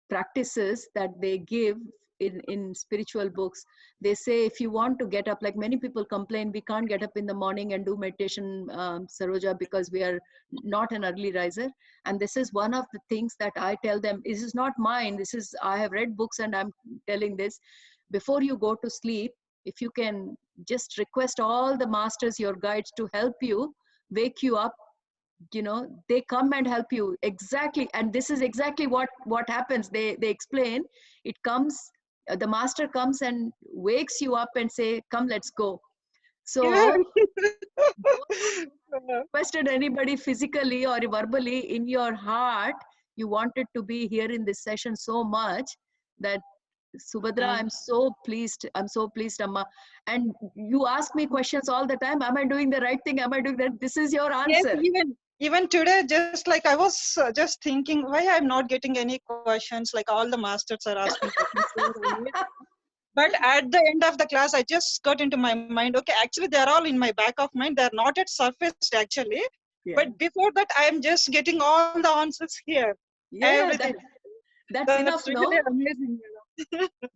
practices that they give in spiritual books. They say if you want to get up, like many people complain, we can't get up in the morning and do meditation, Saroja, because we are not an early riser. And this is one of the things that I tell them. This is not mine. This is, I have read books and I'm telling this. Before you go to sleep, if you can just request all the masters, your guides, to help you, wake you up, you know, they come and help you. Exactly. And this is exactly what happens. They explain. It comes, the master comes and wakes you up and say, come, let's go. So requested anybody physically or verbally, in your heart you wanted to be here in this session so much that, Subhadra, I'm so pleased, Amma. And you ask me questions all the time. Am I doing the right thing? Am I doing that? This is your answer. Yes, even today, just like I was just thinking, why I'm not getting any questions? Like all the masters are asking questions. But at the end of the class, I just got into my mind, okay, actually they're all in my back of mind. They're not yet surfaced actually. Yeah. But before that, I'm just getting all the answers here. Yeah, everything. That's enough, really no? Amazing.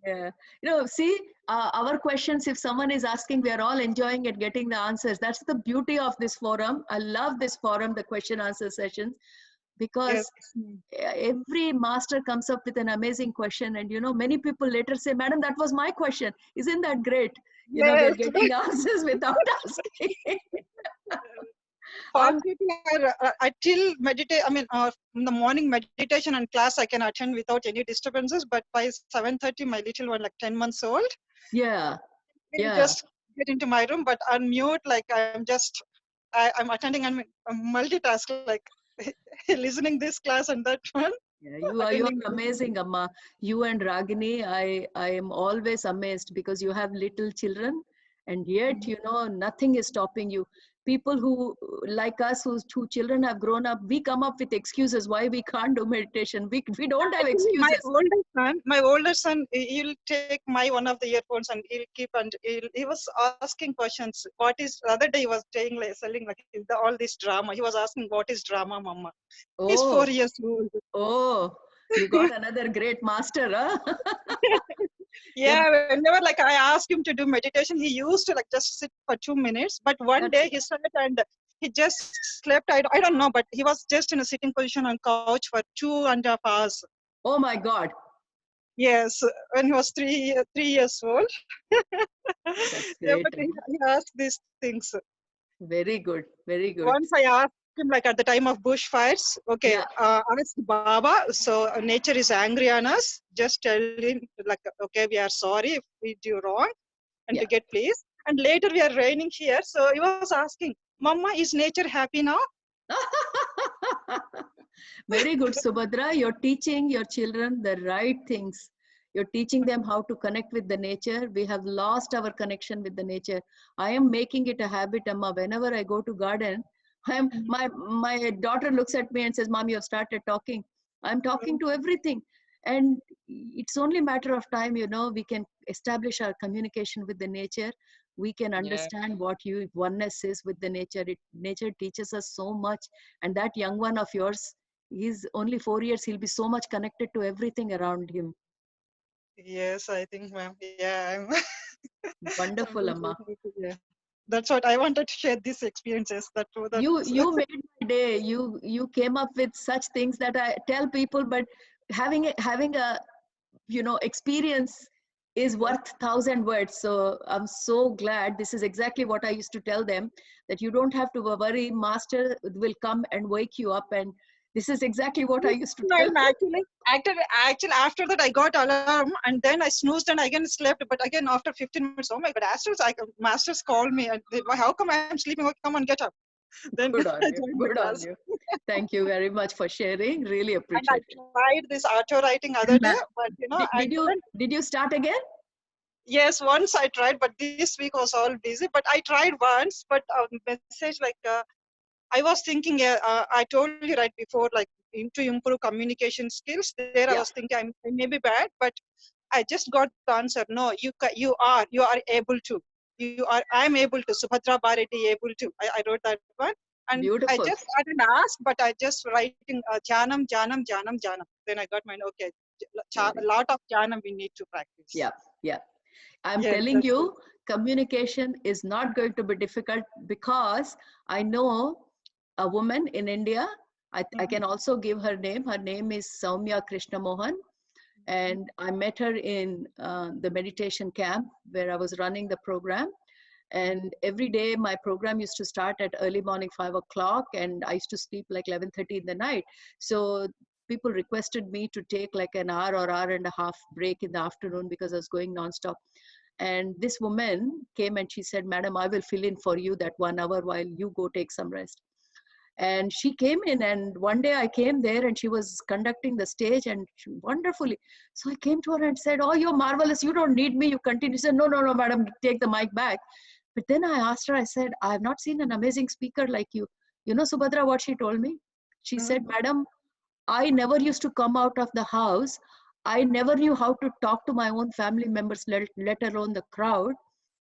Yeah. You know, see, our questions, if someone is asking, we are all enjoying it, getting the answers. That's the beauty of this forum. I love this forum, the question answer sessions, because every master comes up with an amazing question. And, you know, many people later say, madam, that was my question. Isn't that great? You know, we're getting answers without asking. All people are till meditate. I mean, in the morning meditation and class, I can attend without any disturbances. But by 7:30, my little one, like 10 months old, just get into my room, but unmute. Like I'm attending and multitask, like listening this class and that one. Yeah, you are amazing, Amma. You and Ragini, I am always amazed because you have little children, and yet, you know, nothing is stopping you. People who, like us, whose two children have grown up, we come up with excuses why we can't do meditation. We don't have excuses. My older son, he'll take one of the earphones and he'll keep, and he was asking questions. What is, the other day he was saying, like, selling like all this drama. He was asking, what is drama, mama? Oh. He's 4 years old. Oh, you got another great master, huh? Yeah, whenever like I asked him to do meditation, he used to like just sit for 2 minutes. But one day he sat and he just slept. I don't know, but he was just in a sitting position on couch for 2.5 hours. Oh my God. Yes, when he was 3 years old. That's great. But he asked these things. Very good, very good. Once I asked him, like at the time of bushfires, okay, ask Baba, so nature is angry on us, just tell him, like, okay, we are sorry if we do wrong, and to get please. And later we are raining here, so he was asking, Mama, is nature happy now? Very good, Subhadra. You're teaching your children the right things. You're teaching them how to connect with the nature. We have lost our connection with the nature. I am making it a habit, Amma. Whenever I go to garden, my daughter looks at me and says, Mom, you have started talking. I'm talking to everything. And it's only a matter of time, you know, we can establish our communication with the nature. We can understand what oneness is with the nature. Nature teaches us so much. And that young one of yours, he's only 4 years. He'll be so much connected to everything around him. Yes, I think, ma'am. Yeah, I'm Wonderful, something Amma. yeah. That's what I wanted to share these experiences. You made my day. You came up with such things that I tell people, but having a experience is worth 1,000 words. So I'm so glad. This is exactly what I used to tell them, that you don't have to worry. Master will come and wake you up, and this is exactly what I used to tell. And actually, after that, I got alarm and then I snoozed and again slept. But again, after 15 minutes, oh my God, masters called me and how come I'm sleeping? Okay, come on, get up. Then Good I on you. joined the Good on class. you. Thank you very much for sharing. Really And I appreciate it. tried this auto writing other day, but Did, I did you couldn't. did you start again? Yes, once I tried, but this week was all busy. But I tried once, but message like I was thinking, I told you right before, like to improve communication skills. There I was Yeah. thinking I may be bad, but I just got the answer. No, you are able to. I'm able to. Subhadra Bharati able to. I wrote that one, and I Beautiful. just started ask, but I just writing Janam, Janam, Janam, Janam. Then I got my okay. A Very- lot of Janam we need to practice. Yeah. Yeah. I'm Yes, telling that's it. you, communication is not going to be difficult, because I know a woman in India. I Mhm. can also give her name. Her name is Soumya Krishna Mohan. And I met her in the meditation camp where I was running the program. And every day my program used to start at early morning 5 o'clock, and I used to sleep like 11:30 in the night. So people requested me to take like an hour and a half break in the afternoon because I was going nonstop. And this woman came and she said, Madam, I will fill in for you that 1 hour while you go take some rest. And she came in, and one day I came there and she was conducting the stage, and wonderfully. So I came to her and said, oh, you're marvelous. You don't need me. You continue. She said, no, no, no, madam, take the mic back. But then I asked her, I said, I have not seen an amazing speaker like you. You know, Subhadra, what she told me? She Mhm. said, Madam, I never used to come out of the house. I never knew how to talk to my own family members, let alone the crowd.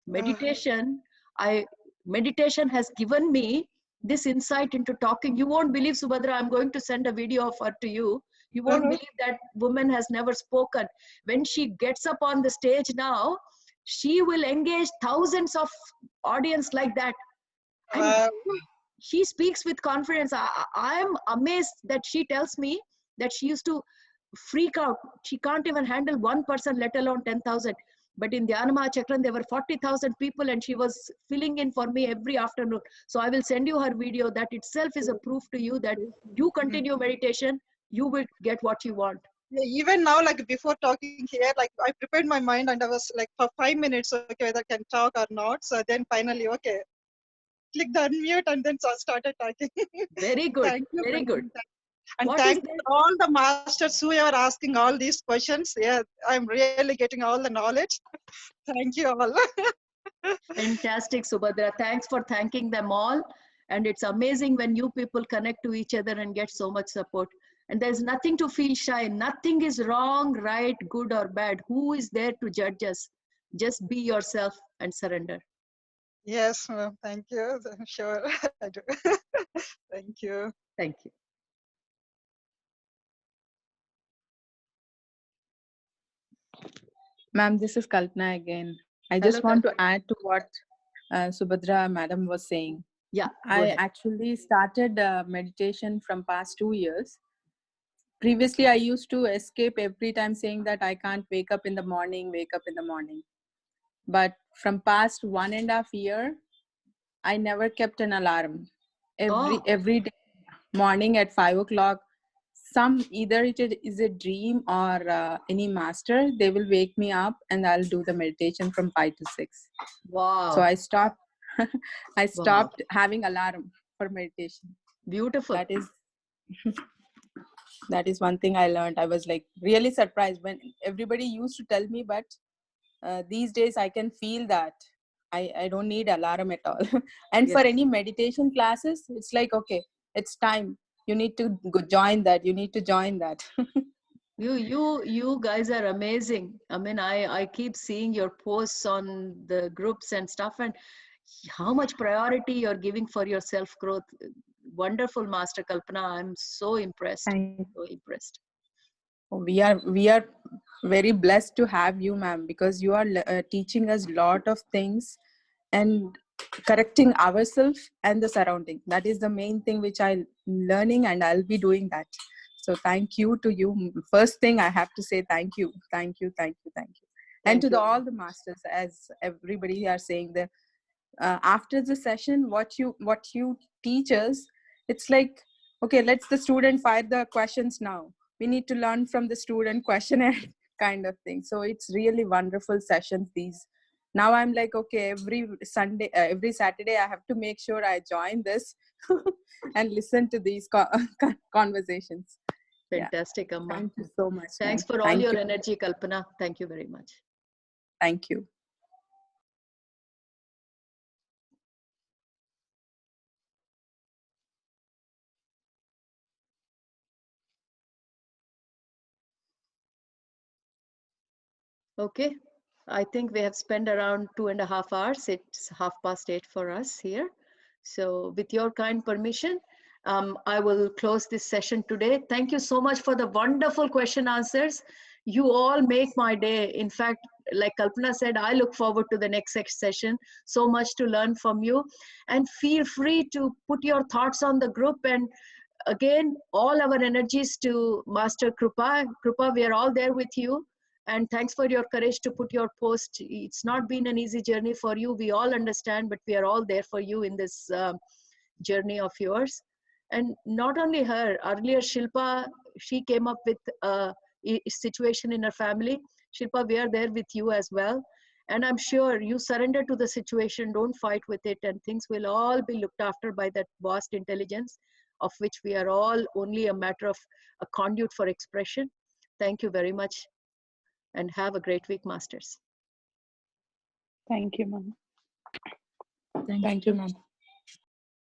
Meditation, I meditation has given me this insight into talking. You won't believe, Subhadra, I'm going to send a video of her to you. You won't Uh-huh. believe that woman has never spoken. When she gets up on the stage now, she will engage thousands of audience like that. And Wow. she speaks with confidence. I am amazed that she tells me that she used to freak out. She can't even handle one person, let alone 10,000. But in Dhyanama Chakran, there were 40,000 people, and she was filling in for me every afternoon. So I will send you her video. That itself is a proof to you that you Mhm. continue meditation, you will get what you want. Yeah, even now, like before talking here, like I prepared my mind and I was like for 5 minutes, okay, whether I can talk or not. So then finally, okay, click the unmute and then so started talking. Very good. Thank you, Very good. madam. And What is thank there? all the masters who are asking all these questions. Yeah, I'm really getting all the knowledge. Thank you all. Fantastic, Subhadra. Thanks for thanking them all. And it's amazing when you people connect to each other and get so much support. And there's nothing to feel shy. Nothing is wrong, right, good, or bad. Who is there to judge us? Just be yourself and surrender. Yes, ma'am. Thank you. I'm sure I do. Thank you. Thank you. Ma'am, this is Kalpana again. I just Hello, want to Kalpana. add to what Subhadra madam was saying. Yeah, go I ahead. actually started meditation from past 2 years. Previously, I used to escape every time saying that I can't wake up in the morning, wake up in the morning. But from past 1.5 year, I never kept an alarm. Oh, Every day morning at 5 o'clock, either it is a dream or any master, they will wake me up and I'll do the meditation from 5 to 6. So wow. I stopped. I Wow. stopped having alarm for meditation. Beautiful. That is that is one thing I learned. I was like really surprised when everybody used to tell me, but these days I can feel that I don't need alarm at all. And for Yes. any meditation classes, it's like, okay, it's time. You need to join that. You need to join that. You guys are amazing. I mean, I keep seeing your posts on the groups and stuff, and how much priority you're giving for your self growth. Wonderful, Master Kalpana. I'm so impressed. Thank So impressed. We are very blessed to have you, ma'am, because you are teaching us lot of things and correcting ourselves and the surrounding. That is the main thing which I'm learning, and I'll be doing that. So thank you to you. First thing I have to say thank you. And Thank to you. all the masters, as everybody are saying, that after the session, what you teach us, it's like, okay, let's the student fire the questions now. We need to learn from the student questionnaire kind of thing. So it's really wonderful sessions these. Now I'm like, okay, every Saturday I have to make sure I join this and listen to these conversations. Fantastic, Amma. Thank you so much. Thanks for all your energy, Kalpana. Thank you very much. Thank you. Okay, I think we have spent around 2.5 hours. It's 8:30 for us here. So with your kind permission, I will close this session today. Thank you so much for the wonderful question answers. You all make my day. In fact, like Kalpana said, I look forward to the next session. So much to learn from you. And feel free to put your thoughts on the group. And again, all our energies to Master Krupa. Krupa, we are all there with you. And thanks for your courage to put your post. It's not been an easy journey for you. We all understand, but we are all there for you in this journey of yours. And not only her, earlier Shilpa, she came up with a situation in her family. Shilpa, we are there with you as well. And I'm sure you surrender to the situation, don't fight with it, and things will all be looked after by that vast intelligence, of which we are all only a matter of a conduit for expression. Thank you very much. And have a great week, Masters. Thank you, ma'am. Thank you, ma'am.